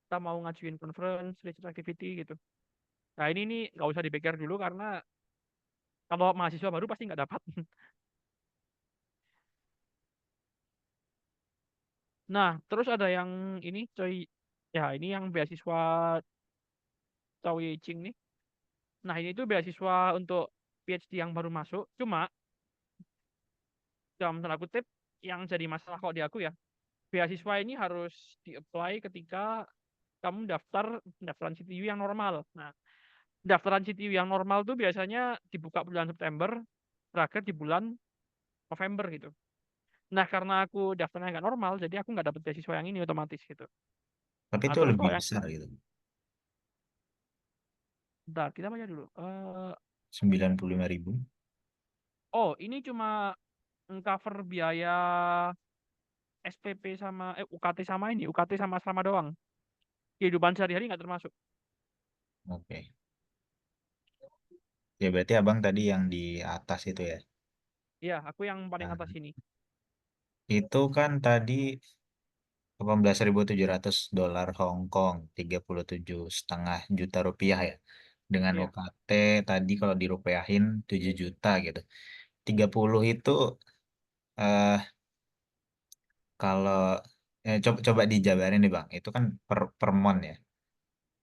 kita mau ngajuin conference, research activity gitu. Nah, ini nih nggak usah dipikir dulu karena kalau mahasiswa baru pasti nggak dapat. Nah, terus ada yang ini coy, ya ini yang beasiswa Chow Yei Ching nih. Nah, ini tuh beasiswa untuk PhD yang baru masuk. Cuma dalam tanda kutip yang jadi masalah kok di aku ya, beasiswa ini harus di-apply ketika kamu daftaran CTU yang normal. Nah, daftaran CTU yang normal tuh biasanya dibuka bulan September, berakhir di bulan November gitu. Nah, karena aku daftarnya nggak normal, jadi aku nggak dapet beasiswa yang ini otomatis gitu. Tapi Nah, itu terus lebih kalau yang, besar gitu. bentar, kita baca dulu. 95.000. Oh, ini cuma cover biaya SPP sama UKT sama ini, UKT sama asrama doang. Kehidupan sehari-hari nggak termasuk. Oke. Ya berarti abang tadi yang di atas itu ya. Iya, aku yang paling Nah, atas ini. itu kan tadi 18.700 dolar Hong Kong, 37,5 juta rupiah ya. Dengan Iya, UKT tadi kalau dirupiahin 7 juta gitu. 30 itu eh kalau coba coba dijabarin nih Bang. Itu kan per mon ya.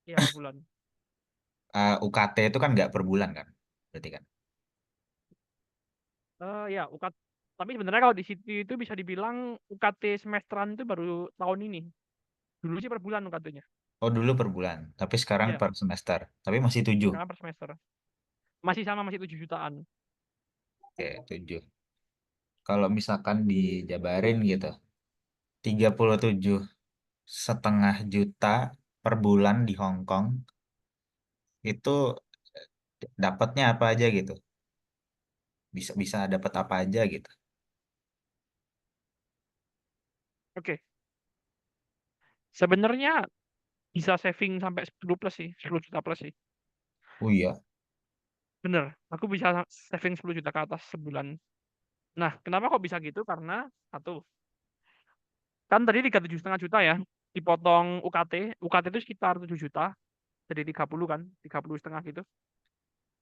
iya per bulan. UKT itu kan nggak per bulan kan? Berarti kan. Ya, UKT. Tapi sebenarnya kalau di situ itu bisa dibilang UKT semesteran itu baru tahun ini. Dulu sih per bulan UKT-nya. Oh dulu per bulan, tapi sekarang Iya, per semester. Tapi masih 7. sekarang per semester. Masih sama, masih 7 jutaan. Oke, 7. Kalau misalkan dijabarin gitu, 37,5 juta per bulan di Hong Kong, itu dapatnya apa aja gitu? Bisa bisa dapat apa aja gitu? Oke, sebenarnya bisa saving sampai 10 plus sih, 10 juta plus sih. Oh iya. Bener, aku bisa saving 10 juta ke atas sebulan. Nah, kenapa kok bisa gitu? Karena satu, kan tadi 37,5 juta ya, dipotong UKT. UKT itu sekitar 7 juta, jadi 30 kan, 30 setengah gitu.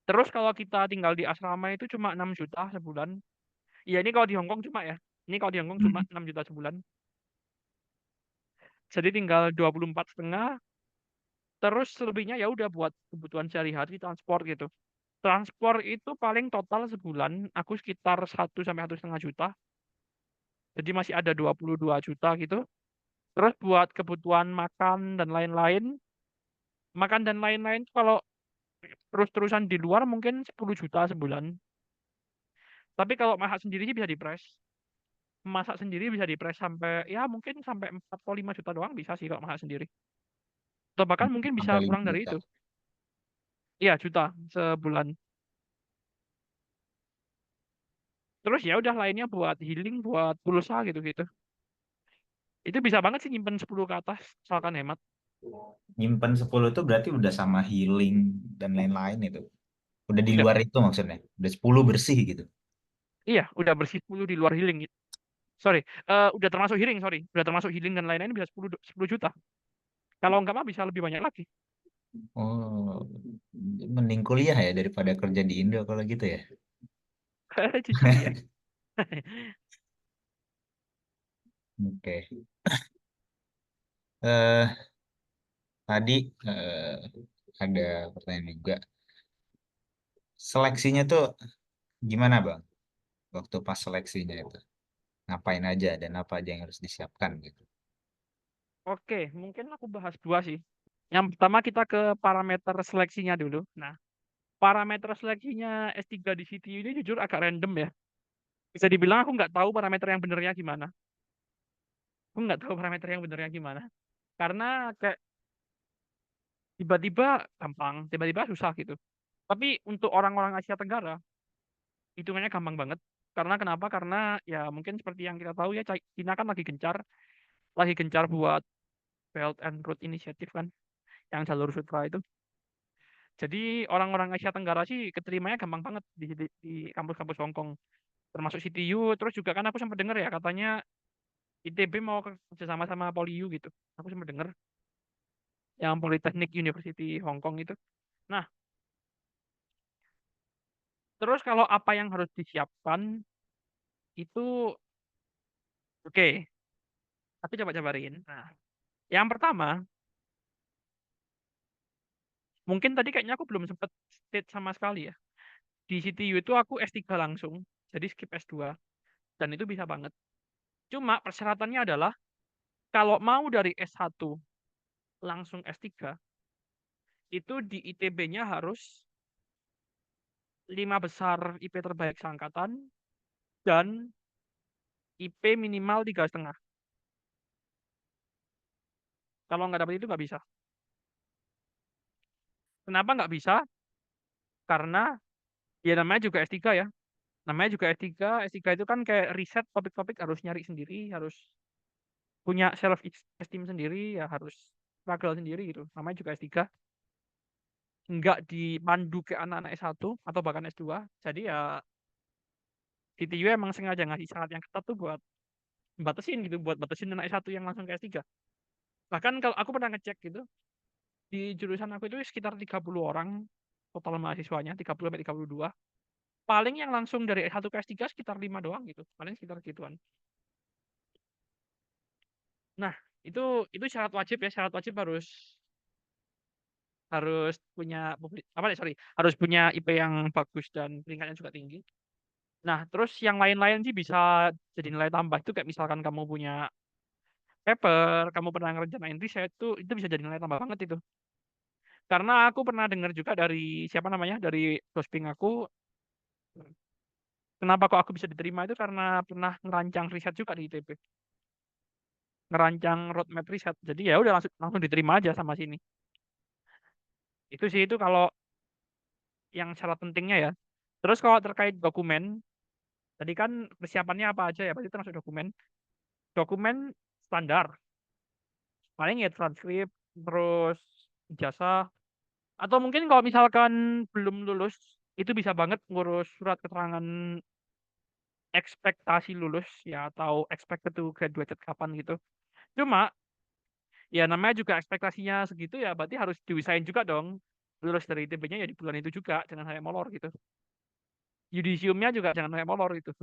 Terus kalau kita tinggal di asrama itu cuma 6 juta sebulan. Iya, ini kalau di Hongkong cuma ya. Ini kalau di Hongkong cuma Hmm. 6 juta sebulan. Jadi tinggal 24 setengah. Terus selebihnya ya udah buat kebutuhan sehari-hari, transport gitu. Transport itu paling total sebulan aku sekitar 1 sampai 1,5 juta. Jadi masih ada 22 juta gitu. Terus buat kebutuhan makan dan lain-lain. Makan dan lain-lain tuh kalau terus-terusan di luar mungkin 10 juta sebulan. Tapi kalau masak sendiri sih bisa di-press. Masak sendiri bisa di-press sampai ya mungkin sampai 4 atau 5 juta doang bisa sih kalau masak sendiri. Atau bahkan mungkin bisa Sampai 5 kurang dari juta. itu. Iya, juta sebulan. Terus ya udah lainnya buat healing, buat pulsa gitu-gitu. Itu bisa banget sih nyimpen 10 ke atas, misalkan hemat. Nyimpen 10 itu berarti udah sama healing dan lain-lain itu. Udah di Udah. luar itu maksudnya. Udah 10 bersih gitu. Iya, udah bersih 10 di luar healing. Sorry, udah termasuk healing, sorry. Udah termasuk healing dan lain-lain bisa 10 juta. Kalau enggak mah bisa lebih banyak lagi. Oh, mending kuliah ya daripada kerja di Indo kalau gitu ya. Jujur ya. Oke. Eh tadi eh, ada pertanyaan juga. Seleksinya tuh gimana Bang? Waktu pas seleksinya itu. Ngapain aja dan apa aja yang harus disiapkan gitu. Oke, mungkin aku bahas dua sih. Yang pertama kita ke parameter seleksinya dulu. Nah, parameter seleksinya S3 di CTU ini jujur agak random ya. Bisa dibilang aku nggak tahu parameter yang benernya gimana. Aku nggak tahu parameter yang benernya gimana. Karena kayak tiba-tiba gampang, tiba-tiba susah gitu. Tapi untuk orang-orang Asia Tenggara, hitungannya gampang banget. Karena kenapa? Karena ya mungkin seperti yang kita tahu ya, China kan lagi gencar buat Belt and Road Initiative kan, yang jalur sutra itu. Jadi orang-orang Asia Tenggara sih keterimanya gampang banget di kampus-kampus Hong Kong, termasuk CTU. Terus juga kan aku sempat dengar ya katanya ITB mau kerjasama sama PoliU gitu. Aku sempat dengar yang Polytechnic University Hong Kong itu. Nah, terus kalau apa yang harus disiapkan itu oke. Aku coba jabarin. Nah, yang pertama, mungkin tadi kayaknya aku belum sempat state sama sekali ya. Di CTU itu aku S3 langsung, jadi skip S2. Dan itu bisa banget. Cuma persyaratannya adalah, kalau mau dari S1 langsung S3, itu di ITB-nya harus 5 besar IP terbaik seangkatan, dan IP minimal 3,5. Kalau nggak dapat itu nggak bisa. Kenapa nggak bisa? Karena ya namanya juga S3 ya. Namanya juga S3. S3 itu kan kayak riset topik-topik harus nyari sendiri, harus punya self esteem sendiri, ya harus struggle sendiri gitu. Namanya juga S3. Nggak dipandu ke anak-anak S1 atau bahkan S2. Jadi ya DTU emang sengaja ngasih syarat yang ketat tuh buat batasin gitu, buat batasin anak S1 yang langsung ke S3. Bahkan kalau aku pernah ngecek gitu, di jurusan aku itu sekitar 30 orang total mahasiswanya, 30 sampai 32. Paling yang langsung dari S1 ke S3 sekitar 5 doang gitu. Paling sekitar gituan. Nah, itu itu syarat wajib ya, syarat wajib harus harus punya apa nih, sorry, harus punya IP yang bagus dan peringkatnya juga tinggi. Nah, terus yang lain-lain sih bisa jadi nilai tambah, itu kayak misalkan kamu punya paper, kamu pernah ngerjain riset, itu bisa jadi nilai tambah banget itu. Karena aku pernah dengar juga dari siapa namanya, dari dosping aku, kenapa kok aku bisa diterima itu karena pernah ngerancang riset juga di ITB, ngerancang roadmap riset. Jadi ya udah langsung langsung diterima aja sama sini. Itu sih, itu kalau yang syarat pentingnya ya. Terus kalau terkait dokumen, tadi kan persiapannya apa aja ya? Berarti termasuk dokumen. Dokumen standar, paling ya transkrip, terus ijazah, atau mungkin kalau misalkan belum lulus, itu bisa banget ngurus surat keterangan ekspektasi lulus ya, atau expected to graduate kapan gitu. Cuma ya namanya juga ekspektasinya segitu ya, berarti harus diusahain juga dong. Lulus dari ITB-nya ya di bulan itu juga, jangan sampai molor gitu. Yudisiumnya juga jangan sampai molor gitu.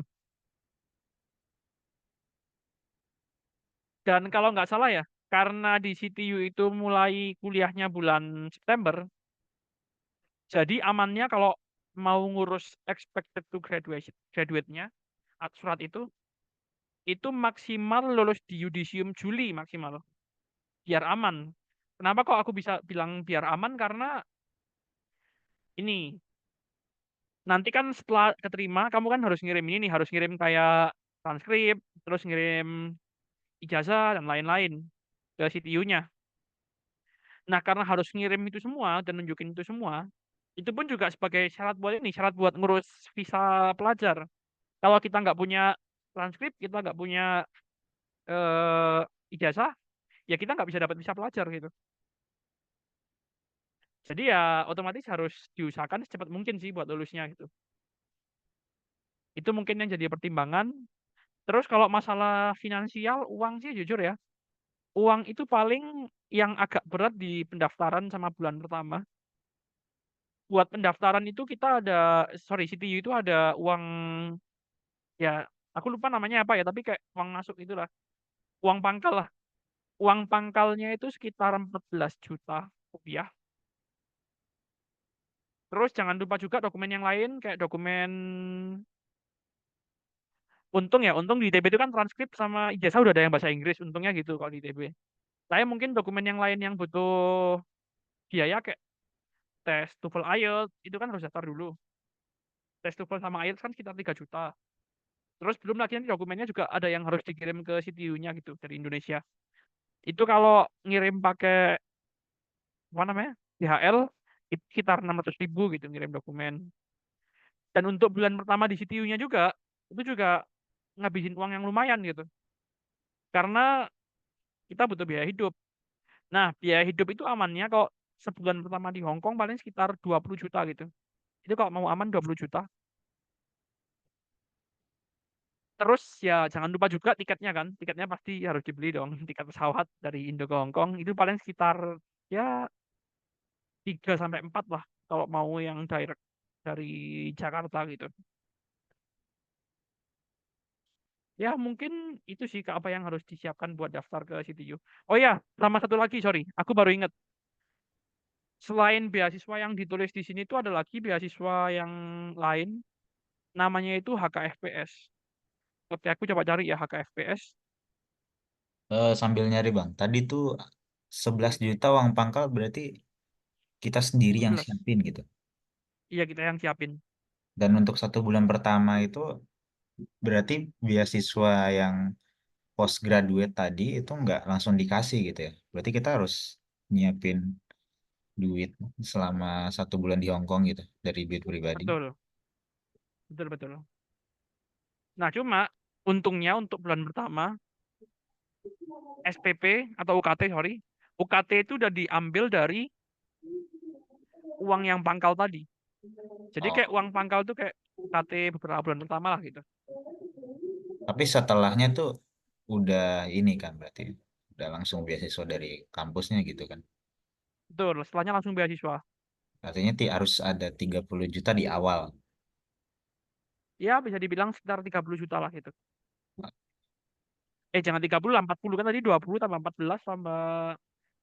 Dan kalau nggak salah ya, karena di CTU itu mulai kuliahnya bulan September, jadi amannya kalau mau ngurus expected to graduate-nya, surat itu maksimal lulus di yudisium Juli maksimal, biar aman. Kenapa kok aku bisa bilang biar aman? Karena ini, nanti kan setelah keterima, kamu kan harus ngirim ini nih, harus ngirim kayak transkrip, terus ngirim ijazah dan lain-lain ke CTU-nya. Nah, karena harus ngirim itu semua dan nunjukin itu semua, itu pun juga sebagai syarat buat ini, syarat buat ngurus visa pelajar. Kalau kita nggak punya transkrip, kita nggak punya eh, ijazah, ya kita nggak bisa dapat visa pelajar gitu. Jadi ya otomatis harus diusahakan secepat mungkin sih buat lulusnya gitu. Itu mungkin yang jadi pertimbangan. Terus kalau masalah finansial, uang sih jujur ya, uang itu paling yang agak berat di pendaftaran sama bulan pertama. Buat pendaftaran itu kita ada, sorry, CTU itu ada uang, ya aku lupa namanya apa ya, tapi kayak uang masuk itulah, uang pangkal lah. Uang pangkalnya itu sekitar 14 juta rupiah. Terus jangan lupa juga dokumen yang lain, kayak dokumen, untung ya, untung di ITB itu kan transkrip sama ijazah udah ada yang bahasa Inggris, untungnya gitu kalau di ITB. Saya mungkin dokumen yang lain yang butuh biaya kayak tes TOEFL IELTS itu kan harus daftar dulu. Tes TOEFL sama IELTS kan sekitar 3 juta. Terus belum lagi nanti dokumennya juga ada yang harus dikirim ke CTU-nya gitu dari Indonesia. Itu kalau ngirim pakai apa namanya, DHL, itu sekitar 600.000 gitu ngirim dokumen. Dan untuk bulan pertama di CTU-nya juga, itu juga ngabisin uang yang lumayan gitu. Karena kita butuh biaya hidup. Nah, biaya hidup itu amannya kok sebulan pertama di Hong Kong paling sekitar 20 juta gitu. Itu kalau mau aman 20 juta. Terus ya jangan lupa juga tiketnya kan. Tiketnya pasti harus dibeli dong. Tiket pesawat dari Indo ke Hong Kong itu paling sekitar ya 3 sampai 4 lah kalau mau yang direct dari Jakarta gitu. Ya mungkin itu sih Kak, apa yang harus disiapkan buat daftar ke CTU. Oh ya, sama satu lagi, sorry, aku baru ingat. Selain beasiswa yang ditulis di sini tuh ada lagi beasiswa yang lain, namanya itu HKFPS. Oke, aku coba cari ya HKFPS. Sambil nyari bang, tadi tuh 11 juta uang pangkal berarti kita sendiri yang 11. siapin gitu. Iya, kita yang siapin. Dan untuk 1 bulan pertama itu berarti beasiswa yang postgraduate tadi itu nggak langsung dikasih gitu ya. Berarti kita harus nyiapin duit selama 1 bulan di Hong Kong gitu dari duit pribadi. Betul, betul, betul. Nah, cuma untungnya untuk bulan pertama SPP atau UKT, sorry, UKT itu udah diambil dari uang yang pangkal tadi. Jadi kayak Oh, uang pangkal tuh kayak UKT beberapa bulan pertama lah gitu. tapi setelahnya tuh udah ini kan berarti udah langsung beasiswa dari kampusnya gitu kan. Betul, setelahnya langsung beasiswa. Artinya harus ada 30 juta di awal. Ya, bisa dibilang sekitar 30 juta lah gitu. Jangan 30 lah, 40 kan tadi 20 tambah 14 tambah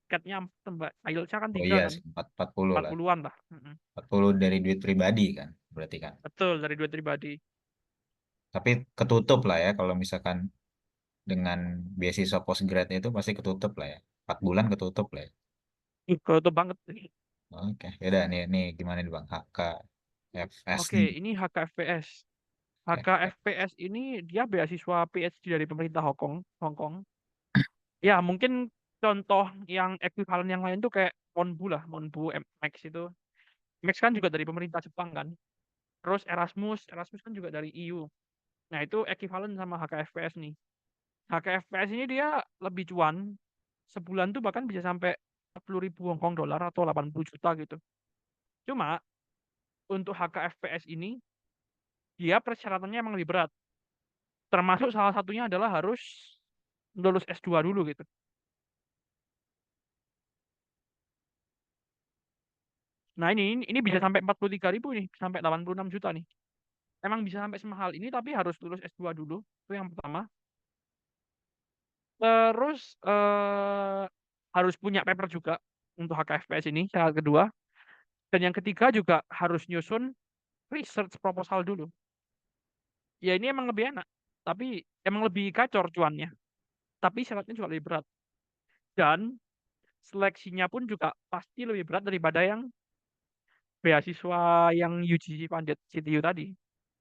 catnya tambah IELTS-nya kan Oh 3 iya kan. sih, 40 lah. 40-an lah. 40 dari duit pribadi kan berarti kan. Betul, dari duit pribadi. Tapi ketutup lah ya kalau misalkan dengan beasiswa postgrad itu pasti ketutup lah ya. 4 bulan ketutup lah ya. Itu banget. Oke, ya udah nih gimana nih Bang? HKFS Oke, nih. ini HKFPS. Oke. HKFPS ini dia beasiswa PhD dari pemerintah Hong Kong. Hong Kong. Ya, mungkin contoh yang ekuivalen yang lain tuh kayak Monbu lah, Monbu Max itu. Max kan juga dari pemerintah Jepang kan. Terus Erasmus, Erasmus kan juga dari EU. Nah, itu ekuivalen sama HKFPS nih. HKFPS ini dia lebih cuan. Sebulan tuh bahkan bisa sampai 40.000 Hong Kong dolar atau 80 juta gitu. Cuma untuk HKFPS ini dia persyaratannya emang lebih berat. Termasuk salah satunya adalah harus lulus S2 dulu gitu. Nah, ini bisa sampai 43.000 nih, sampai 86 juta nih. Emang bisa sampai semahal ini tapi harus lulus S2 dulu. Itu yang pertama. Terus harus punya paper juga untuk HKFPS ini, syarat kedua. Dan yang ketiga juga harus nyusun research proposal dulu. Ya ini emang lebih enak, tapi emang lebih gacor cuannya. Tapi syaratnya juga lebih berat. Dan seleksinya pun juga pasti lebih berat daripada yang beasiswa yang UGC funded CTU tadi.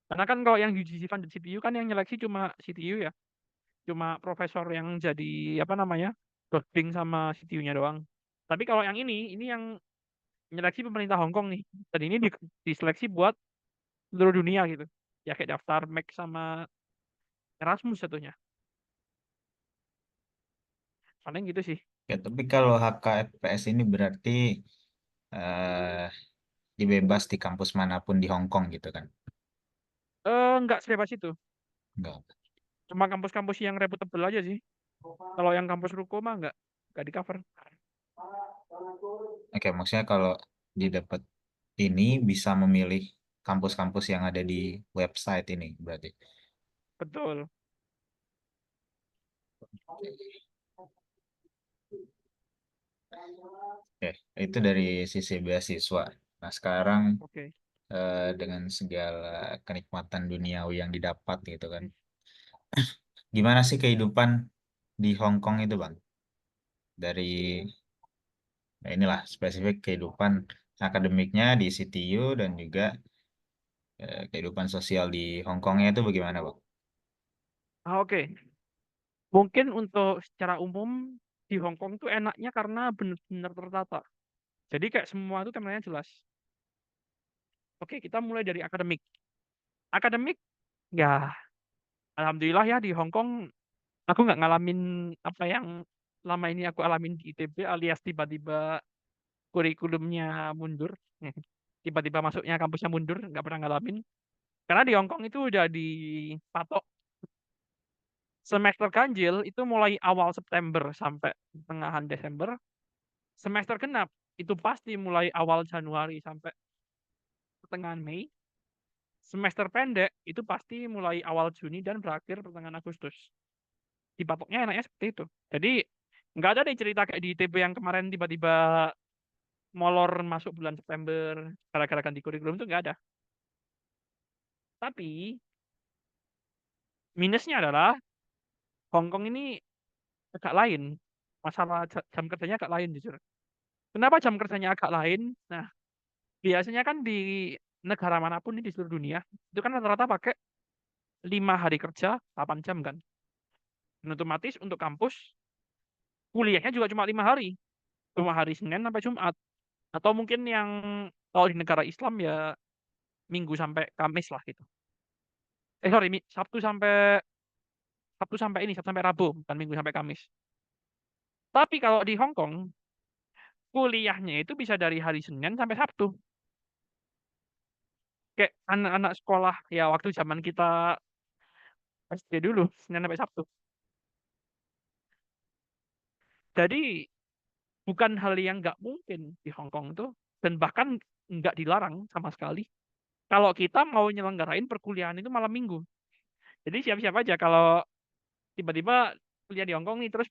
Karena kan kalau yang UGC funded CTU kan yang nyeleksi cuma CTU ya. Cuma profesor yang jadi apa namanya? Dosping sama CTU-nya doang. Tapi kalau yang ini yang nyeleksi pemerintah Hong Kong nih. Dan ini diseleksi buat seluruh dunia gitu. Ya kayak daftar Max sama Erasmus satunya. Paling gitu sih. Ya, tapi kalau HKFPS ini berarti eh dibebas di kampus manapun di Hong Kong gitu kan? Nggak sebebas itu. Enggak. Cuma kampus-kampus yang reputable aja sih. Kalau yang kampus Ruko mah nggak di cover. Oke, maksudnya kalau didapat ini bisa memilih kampus-kampus yang ada di website ini berarti. Betul. Oke, itu dari sisi beasiswa. Nah, sekarang Oke. dengan segala kenikmatan duniawi yang didapat gitu kan. Gimana sih kehidupan di Hong Kong itu, Bang? Dari inilah spesifik kehidupan akademiknya di CTU dan juga kehidupan sosial di Hong Kongnya itu bagaimana, Bang? Oke. Mungkin untuk secara umum di Hong Kong tuh enaknya karena benar-benar tertata. Jadi kayak semua itu temanya jelas. Oke, kita mulai dari akademik. Akademik, ya alhamdulillah ya di Hong Kong aku nggak ngalamin apa yang lama ini aku alamin di ITB alias tiba-tiba kurikulumnya mundur. Tiba-tiba masuknya kampusnya mundur, nggak pernah ngalamin. Karena di Hong Kong itu udah dipatok semester ganjil itu mulai awal September sampai pertengahan Desember. Semester genap itu pasti mulai awal Januari sampai pertengahan Mei. semester pendek itu pasti mulai awal Juni dan berakhir pertengahan Agustus. Dipatoknya enaknya seperti itu. Jadi nggak ada deh cerita kayak di ITB yang kemarin tiba-tiba molor masuk bulan September gara-gara ganti kurikulum itu nggak ada. Tapi minusnya adalah Hong Kong ini agak lain. Masalah jam kerjanya agak lain jujur. Kenapa jam kerjanya agak lain? Nah, biasanya kan di negara manapun nih di seluruh dunia, itu kan rata-rata pakai 5 hari kerja, 8 jam kan. Dan otomatis untuk kampus, kuliahnya juga cuma 5 hari. Cuma hari Senin sampai Jumat. Atau mungkin yang kalau di negara Islam ya Minggu sampai Kamis lah gitu. Sorry, Sabtu sampai ini, Sabtu sampai Rabu, bukan Minggu sampai Kamis. Tapi kalau di Hong Kong, kuliahnya itu bisa dari hari Senin sampai Sabtu. Kayak anak-anak sekolah ya waktu zaman kita SD dulu, Senin sampai Sabtu. Jadi bukan hal yang nggak mungkin di Hong Kong tuh, dan bahkan nggak dilarang sama sekali. Kalau kita mau nyelenggarain perkuliahan itu malam minggu. Jadi siap-siap aja kalau tiba-tiba kuliah di Hong Kong nih, terus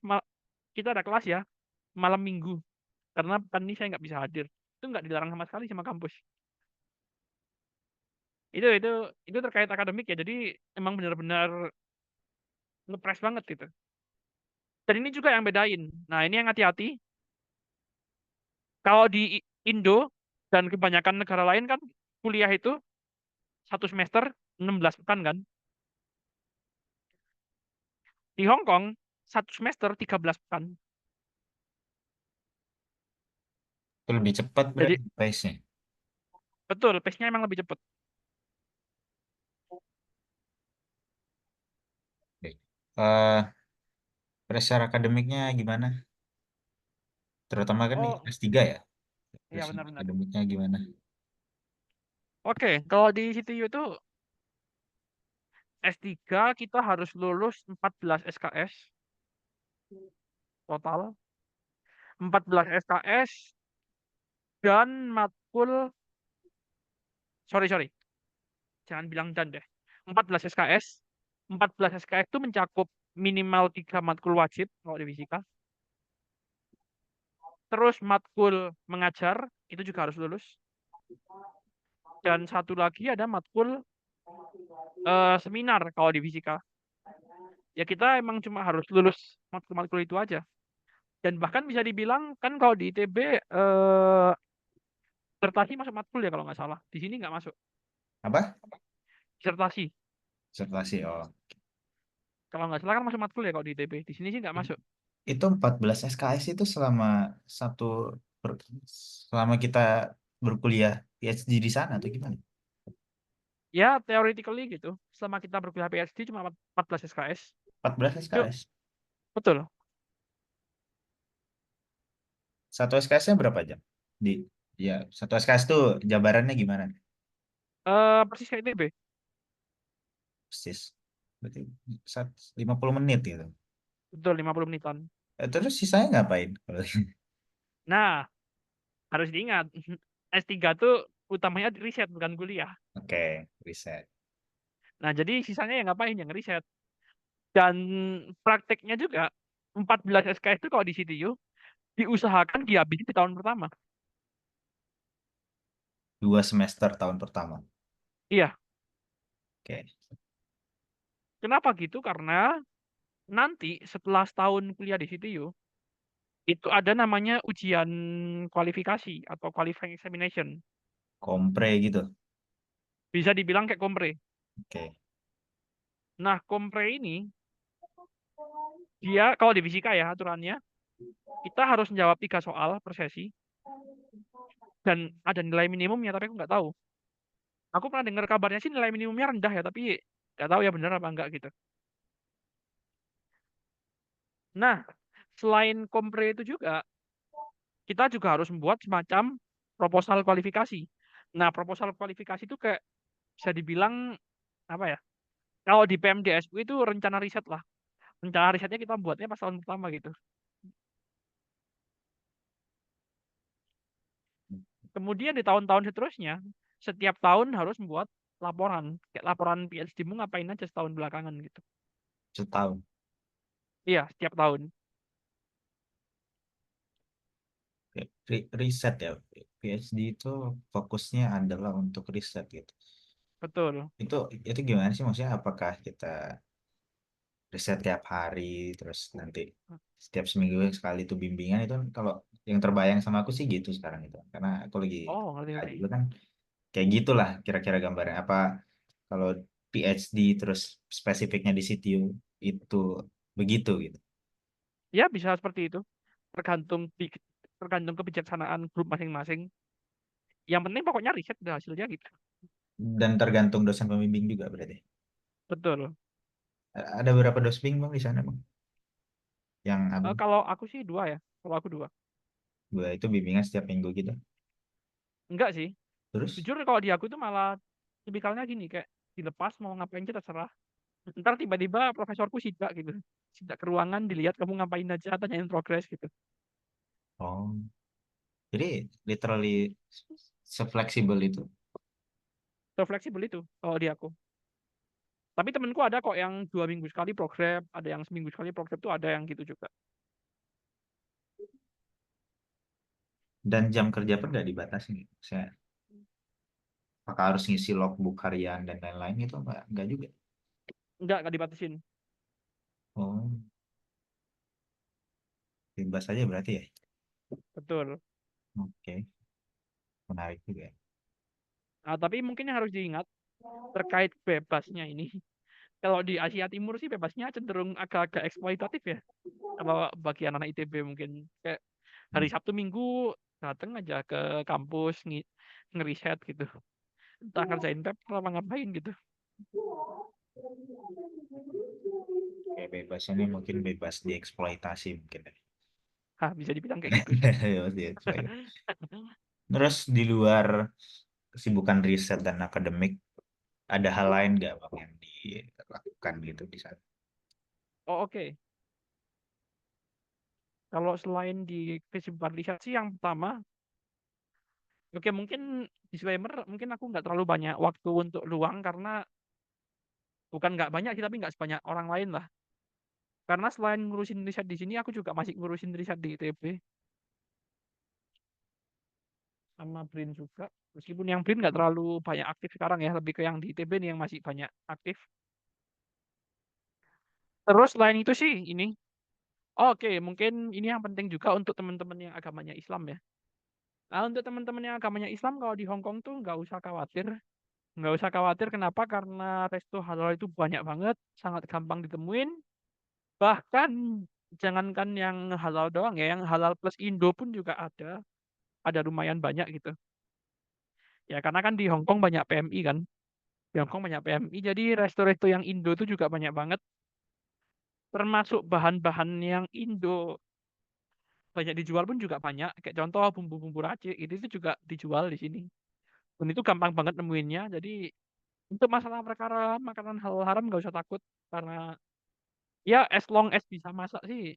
kita ada kelas ya, malam minggu. Karena kan ini saya nggak bisa hadir. Itu nggak dilarang sama sekali sama kampus. Itu itu itu terkait akademik ya. Jadi emang benar-benar ngepres banget gitu. Dan ini juga yang bedain. Nah, ini yang hati-hati. Kalau di Indo dan kebanyakan negara lain kan kuliah itu 1 semester 16 pekan kan. Di Hong Kong 1 semester 13 pekan. Itu lebih cepat Jadi berarti pace-nya. betul, pace-nya emang lebih cepat. Oke. Eh, pressure akademiknya gimana? Terutama kan nih Oh, S3 ya. iya Pressure benar-benar. akademiknya gimana? Oke, kalau di CTU itu S3 kita harus lulus 14 SKS total. 14 SKS dan matkul, sorry, sorry, jangan bilang dan deh. 14 SKS. 14 SKS itu mencakup minimal 3 matkul wajib kalau di fisika. Terus matkul mengajar, itu juga harus lulus. Dan satu lagi ada matkul seminar kalau di fisika. Ya kita emang cuma harus lulus matkul-matkul itu aja. Dan bahkan bisa dibilang kan kalau di ITB disertasi masuk matkul ya kalau nggak salah. Di sini nggak masuk. Apa? Disertasi. Observasi. Oh. Kalau nggak salah kan masuk matkul ya kalau di ITB. Di sini sih nggak masuk. Itu 14 SKS itu satu ber- selama kita berkuliah PhD di sana atau gimana? Ya, theoretically gitu. Selama kita berkuliah PhD cuma 14 SKS. 14 Yuk, SKS. betul. Satu SKS-nya berapa jam? Di ya, satu SKS tuh jabarannya gimana? Persis kayak ITB. Persis. Berarti 50 menit gitu. Betul, 50 menitan. Terus sisanya ngapain? Nah, harus diingat. S3 tuh utamanya riset, bukan kuliah. Oke, riset. Nah, jadi sisanya yang ngapain? Yang riset. Dan prakteknya juga, 14 SKS itu kalau di CTU, diusahakan dihabisin di tahun pertama. 2 semester tahun pertama. Iya, Oke. kenapa gitu? Karena nanti setelah setahun kuliah di CTU, itu ada namanya ujian kualifikasi atau qualifying examination. Kompre gitu. Bisa dibilang kayak kompre. Oke. Nah, kompre ini, dia kalau di fisika ya aturannya, kita harus menjawab 3 soal per sesi, dan ada nilai minimumnya, tapi aku nggak tahu. Aku pernah dengar kabarnya sih nilai minimumnya rendah ya, tapi nggak tahu ya benar apa enggak gitu. Nah, selain kompre itu juga, kita juga harus membuat semacam proposal kualifikasi. Nah, proposal kualifikasi itu kayak bisa dibilang apa ya? Kalau di PMDSU itu rencana riset lah. Rencana risetnya kita buatnya pas tahun pertama gitu. Kemudian di tahun-tahun seterusnya, setiap tahun harus membuat laporan, kayak laporan PhD-mu ngapain aja setahun belakangan gitu. Setahun. Iya, setiap tahun. Oke. Riset ya. PhD itu fokusnya adalah untuk riset gitu. Betul. Itu gimana sih maksudnya? Apakah kita riset tiap hari terus nanti setiap seminggu sekali itu bimbingan itu kan kalau yang terbayang sama aku sih gitu sekarang itu. Karena aku lagi Oh, ngerti-ngerti. itu kan kayak gitulah kira-kira gambarnya. Apa kalau PhD terus spesifiknya di CTU itu begitu gitu. Ya, bisa seperti itu. Tergantung tergantung kebijaksanaan grup masing-masing. Yang penting pokoknya riset udah hasilnya gitu. Dan tergantung dosen pembimbing juga berarti. Betul. Ada berapa dosen bang di sana bang? Yang abang Kalau aku sih dua ya. Kalau aku dua. dua itu bimbingan setiap minggu gitu. Enggak sih. Terus, Jujur kalau di aku tuh malah tipikalnya gini, kayak dilepas mau ngapain kita terserah. Ntar tiba-tiba profesorku sidak gitu. Sidak ke ruangan, dilihat kamu ngapain aja, tanyain progres gitu. oh, jadi literally sefleksibel itu. So fleksibel itu kalau di aku. Tapi temenku ada kok yang 2 minggu sekali program, ada yang seminggu sekali program tuh ada yang gitu juga. Dan jam kerja pun nggak dibatasi gitu. Saya apakah harus ngisi logbook harian dan lain-lain itu enggak juga. Enggak dibatasin. Oh, bebas aja berarti ya. Betul. Oke, menarik juga ya. Nah, tapi mungkin yang harus diingat terkait bebasnya ini. Kalau di Asia Timur sih bebasnya cenderung agak-agak eksploitatif ya. Kalau bagi anak-anak ITB mungkin kayak hari Hmm. Sabtu Minggu datang aja ke kampus ngeriset gitu. Entah ngerjain paper apa ngapain gitu. Kayak bebas ini mungkin bebas dieksploitasi mungkin ya. Hah, bisa dibilang kayak gitu sih. Bebas dieksploitasi. Terus di luar kesibukan riset dan akademik, ada hal lain nggak bang yang dilakukan gitu di sana? Oh, oke. Kalau selain di kesibukan riset sih yang pertama, oke mungkin disclaimer, mungkin aku nggak terlalu banyak waktu untuk luang karena bukan nggak banyak sih, tapi nggak sebanyak orang lain lah. Karena selain ngurusin riset di sini, aku juga masih ngurusin riset di ITB sama BRIN juga. Meskipun yang BRIN nggak terlalu banyak aktif sekarang ya, lebih ke yang di ITB nih yang masih banyak aktif. Terus selain itu sih ini, oke mungkin ini yang penting juga untuk teman-teman yang agamanya Islam ya. Nah, untuk teman-teman yang agamanya Islam kalau di Hong Kong tuh nggak usah khawatir. Nggak usah khawatir kenapa? Karena resto halal itu banyak banget, sangat gampang ditemuin. Bahkan jangankan yang halal doang ya, yang halal plus Indo pun juga ada lumayan banyak gitu. Ya karena kan di Hong Kong banyak PMI kan, di Hong Kong banyak PMI, jadi resto-resto yang Indo itu juga banyak banget. Termasuk bahan-bahan yang Indo banyak dijual pun juga banyak. Kayak contoh bumbu-bumbu racik itu juga dijual di sini. Dan itu gampang banget nemuinnya. Jadi untuk masalah perkara makanan halal haram nggak usah takut karena ya as long as bisa masak sih,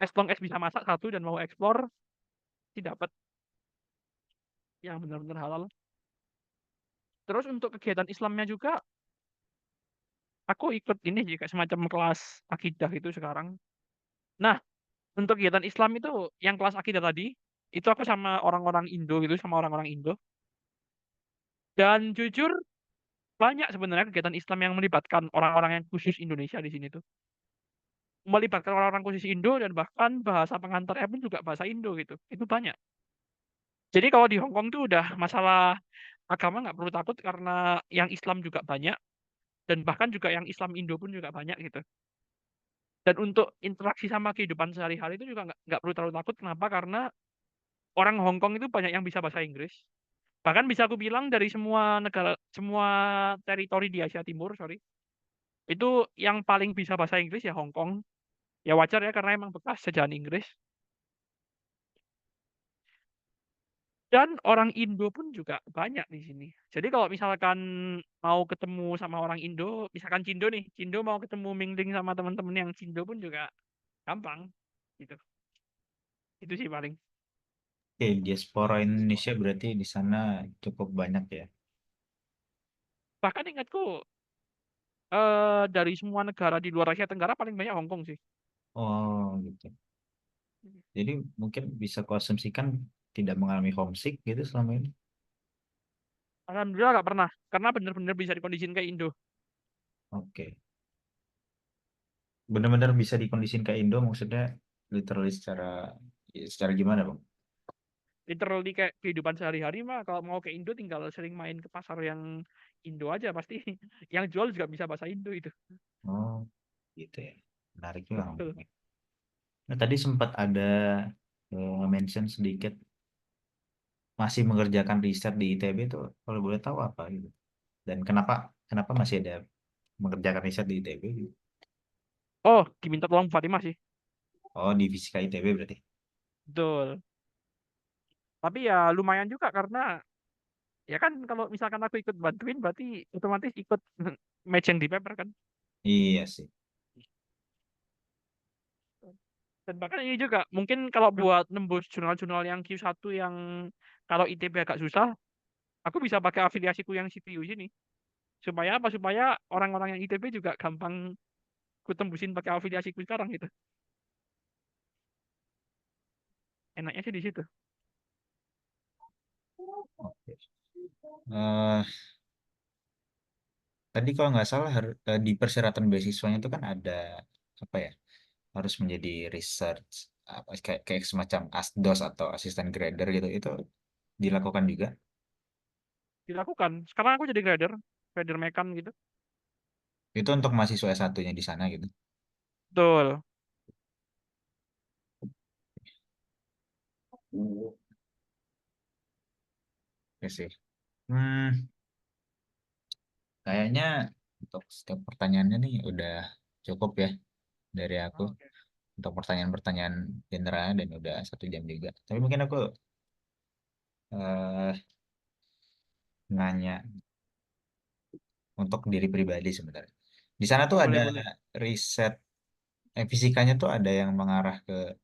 as long as bisa masak satu dan mau explore sih dapat yang benar-benar halal. Terus untuk kegiatan Islamnya juga aku ikut ini sih kayak semacam kelas akidah itu sekarang. Nah, untuk kegiatan Islam itu yang kelas akidah tadi itu aku sama orang-orang Indo gitu, sama orang-orang Indo. Dan jujur banyak sebenarnya kegiatan Islam yang melibatkan orang-orang yang khusus Indonesia di sini tuh. Melibatkan orang-orang khusus Indo dan bahkan bahasa pengantarnya pun juga bahasa Indo gitu. Itu banyak. Jadi kalau di Hong Kong tuh udah masalah agama nggak perlu takut karena yang Islam juga banyak dan bahkan juga yang Islam Indo pun juga banyak gitu. Dan untuk interaksi sama kehidupan sehari-hari itu juga nggak perlu terlalu takut. Kenapa? Karena orang Hong Kong itu banyak yang bisa bahasa Inggris. Bahkan bisa aku bilang dari semua negara, semua teritori di Asia Timur, sorry, itu yang paling bisa bahasa Inggris ya Hong Kong. Ya wajar ya karena emang bekas jajahan Inggris. Dan orang Indo pun juga banyak di sini. Jadi kalau misalkan mau ketemu sama orang Indo, misalkan Cindo nih, Cindo mau ketemu mingling sama teman-teman yang Cindo pun juga gampang gitu. Itu sih paling. Oke, diaspora Indonesia berarti di sana cukup banyak ya. Bahkan ingatku dari semua negara di luar Asia Tenggara paling banyak Hong Kong sih. Oh gitu. Jadi mungkin bisa konsumsikan tidak mengalami homesick gitu selama ini. Alhamdulillah nggak pernah, karena bener-bener bisa dikondisin kayak Indo. Oke. Benar-benar bisa dikondisin ke Indo maksudnya literally secara gimana Bang? Literally kayak kehidupan sehari-hari mah kalau mau ke Indo tinggal sering main ke pasar yang Indo aja pasti. Yang jual juga bisa bahasa Indo itu. Oh gitu ya. Menarik juga. Betul. Nah, tadi sempat ada mention sedikit masih mengerjakan riset di ITB itu kalau boleh tahu apa gitu. Dan kenapa kenapa masih ada mengerjakan riset di ITB gitu? Oh, diminta tolong Fatimah sih. Oh, di Fisika ITB berarti. Betul. Tapi ya lumayan juga karena ya kan kalau misalkan aku ikut bantuin berarti otomatis ikut match yang di paper kan. Iya sih. Dan bahkan ini juga mungkin kalau buat nembus jurnal-jurnal yang Q1 yang kalau ITB agak susah, aku bisa pakai afiliasiku yang CTU sini. Supaya apa? Supaya orang-orang yang ITB juga gampang ku tembusin pakai afiliasiku sekarang gitu. Enaknya sih di situ. Oke. Eh, tadi kalau nggak salah di persyaratan beasiswanya itu kan ada apa ya? Harus menjadi research apa kayak semacam asdos atau asisten grader gitu. Itu dilakukan juga. Dilakukan. Sekarang aku jadi grader, grader mekan gitu. Itu untuk mahasiswa S1-nya di sana gitu. Betul. Oke sih. Hmm, kayaknya untuk setiap pertanyaannya nih udah cukup ya dari aku Oke. untuk pertanyaan-pertanyaan generalnya dan udah 1 jam juga. Tapi mungkin aku eh, nanya untuk diri pribadi sebenarnya. Di sana tuh ada Boleh, boleh. riset fisikanya tuh ada yang mengarah ke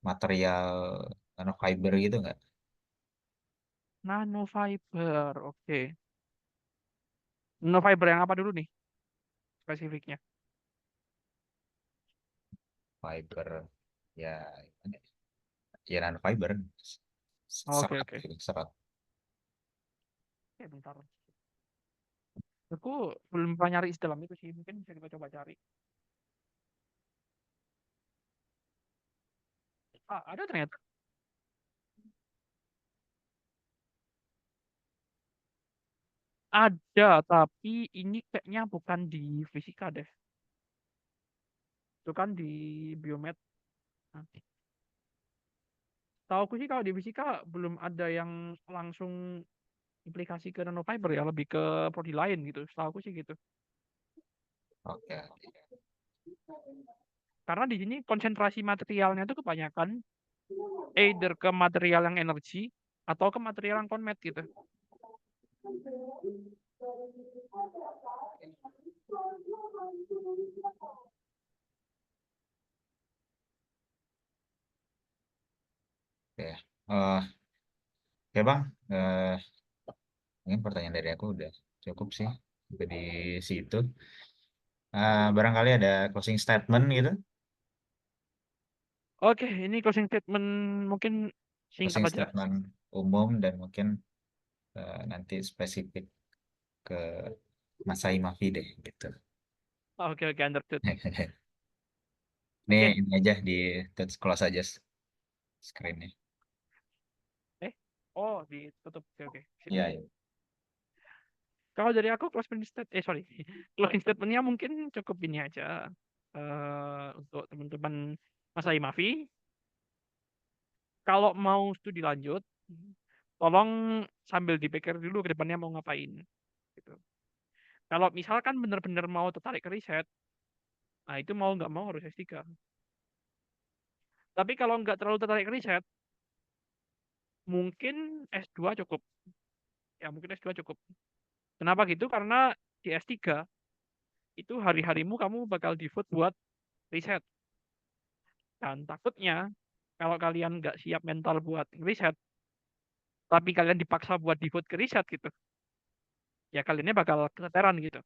material nanofiber gitu nggak? Nanofiber. Oke. Nanofiber yang apa dulu nih spesifiknya? Fiber ya gimana ya? Ya nanofiber Oke, serat oke. gitu, serat. Oke, bentar. Aku belum pernah nyari dalam itu sih. Mungkin bisa kita coba cari. Ah, ada ternyata. Ada, tapi ini kayaknya bukan di fisika deh. Itu kan di biomed. Nah, tahu aku sih kalau di fisika belum ada yang langsung implikasi ke nanofiber ya, lebih ke prodi lain gitu. Setahu aku sih gitu. Oke. Karena di sini konsentrasi materialnya itu kebanyakan either ke material yang energi atau ke material yang conmet gitu. Oke. Oke bang, mungkin pertanyaan dari aku udah cukup sih sampai di situ. Barangkali ada closing statement gitu, Oke, ini closing statement mungkin singkat closing aja. statement umum dan mungkin nanti spesifik ke Masai Mafi deh gitu. Oke, oke, understood. Ini Oke. ini aja di touch close aja screennya. Eh, oh, ditutup. Oke, oke. Sip. Ya, ya. Kalau dari aku closing statement, sorry, closing statementnya mungkin cukup ini aja. Untuk teman-teman Mas Aimafi, kalau mau studi lanjut, tolong sambil dipikir dulu ke depannya mau ngapain. Gitu. Kalau misalkan benar-benar mau tertarik ke riset, nah itu mau nggak mau harus S3. Tapi kalau nggak terlalu tertarik ke riset, mungkin S2 cukup. Ya mungkin S2 cukup. Kenapa gitu? Karena di S3 itu hari-harimu kamu bakal devote buat riset. Dan takutnya kalau kalian nggak siap mental buat riset, tapi kalian dipaksa buat devote ke riset gitu, ya kaliannya bakal keteteran gitu.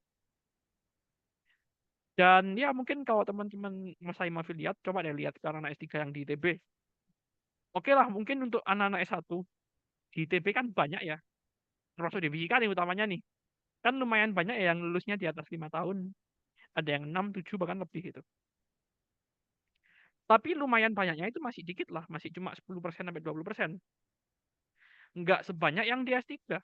Dan ya mungkin kalau teman-teman Mas Saima lihat, coba deh lihat sekarang anak S3 yang di ITB. Oke lah, mungkin untuk anak-anak S1 di ITB kan banyak ya, termasuk di FISIKA nih utamanya nih. Kan lumayan banyak ya yang lulusnya di atas 5 tahun. Ada yang 6, 7, bahkan lebih gitu. Tapi lumayan banyaknya itu masih dikit lah, masih cuma 10% sampai 20%. Nggak sebanyak yang di S3.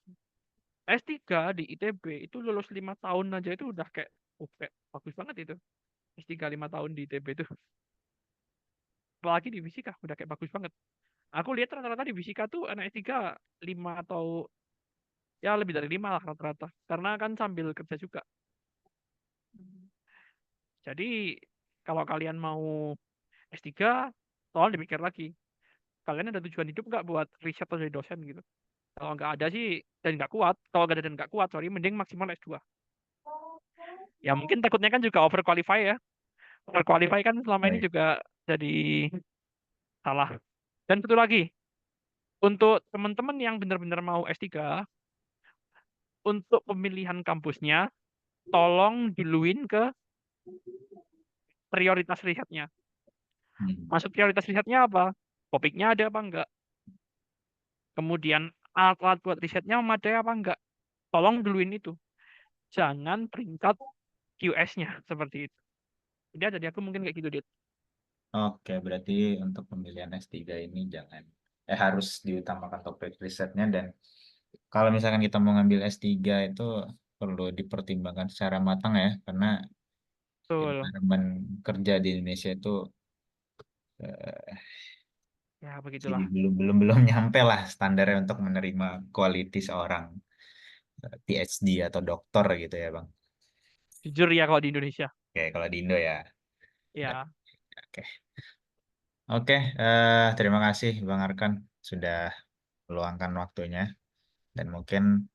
S3 di ITB itu lulus 5 tahun aja itu udah kayak, oh, kayak bagus banget itu. S3 5 tahun di ITB itu. Apalagi di fisika, udah kayak bagus banget. Aku lihat rata-rata di fisika tuh anak S3 5 atau ya lebih dari 5 lah rata-rata. Karena kan sambil kerja juga. Jadi kalau kalian mau S3, tolong dipikir lagi. Kalian ada tujuan hidup nggak buat riset atau jadi dosen gitu? Kalau nggak ada sih dan nggak kuat, kalau nggak ada dan nggak kuat, sorry, mending maksimal S2. Ya mungkin takutnya kan juga overqualify ya. Overqualify kan selama ini Baik. juga jadi salah. Dan satu lagi, untuk teman-teman yang benar-benar mau S3, untuk pemilihan kampusnya, tolong diluin ke prioritas risetnya. Hmm. Masuk prioritas risetnya apa? Topiknya ada apa enggak? Kemudian alat-alat buat risetnya memadai apa enggak? Tolong duluin itu. Jangan peringkat QS-nya seperti itu. Jadi ada di aku mungkin kayak gitu, Dit. Oke, berarti untuk pemilihan S3 ini harus diutamakan topik risetnya, dan kalau misalkan kita mau ngambil S3 itu perlu dipertimbangkan secara matang ya, karena Betul. environment kerja di Indonesia itu eh, Ya, masih begitulah. belum belum belum nyampe lah standarnya untuk menerima quality seorang PhD atau dokter gitu ya Bang. Jujur ya kalau di Indonesia. Oke, kalau di Indo ya. Ya. Oke, oke. Terima kasih Bang Arkan sudah meluangkan waktunya, dan mungkin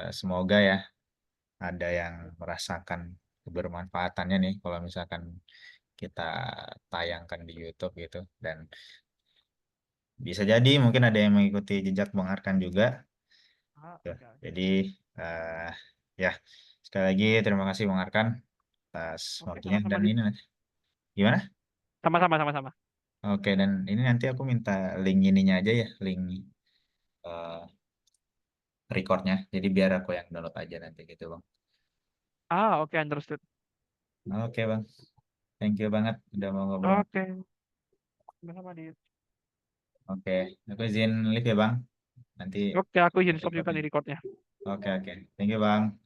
semoga ya ada yang merasakan kebermanfaatannya nih kalau misalkan kita tayangkan di YouTube gitu, dan bisa jadi mungkin ada yang mengikuti jejak Bang Arkan juga. Ah, Ya, oke, oke. jadi eh, ya sekali lagi terima kasih Bang Arkan atas Oke, waktunya, dan sama-sama, Dit. ini gimana? Sama-sama, sama-sama. Oke, dan ini nanti aku minta link ininya aja ya, link eh, recordnya. Jadi biar aku yang download aja nanti gitu Bang. Ah, oke, understood. Oke Bang, thank you banget udah mau ngobrol. Oke, sama-sama, Dit. Oke, aku izin live ya Bang. Nanti Oke, aku izin stop juga recordnya. nih recordnya. Oke, oke. Thank you Bang.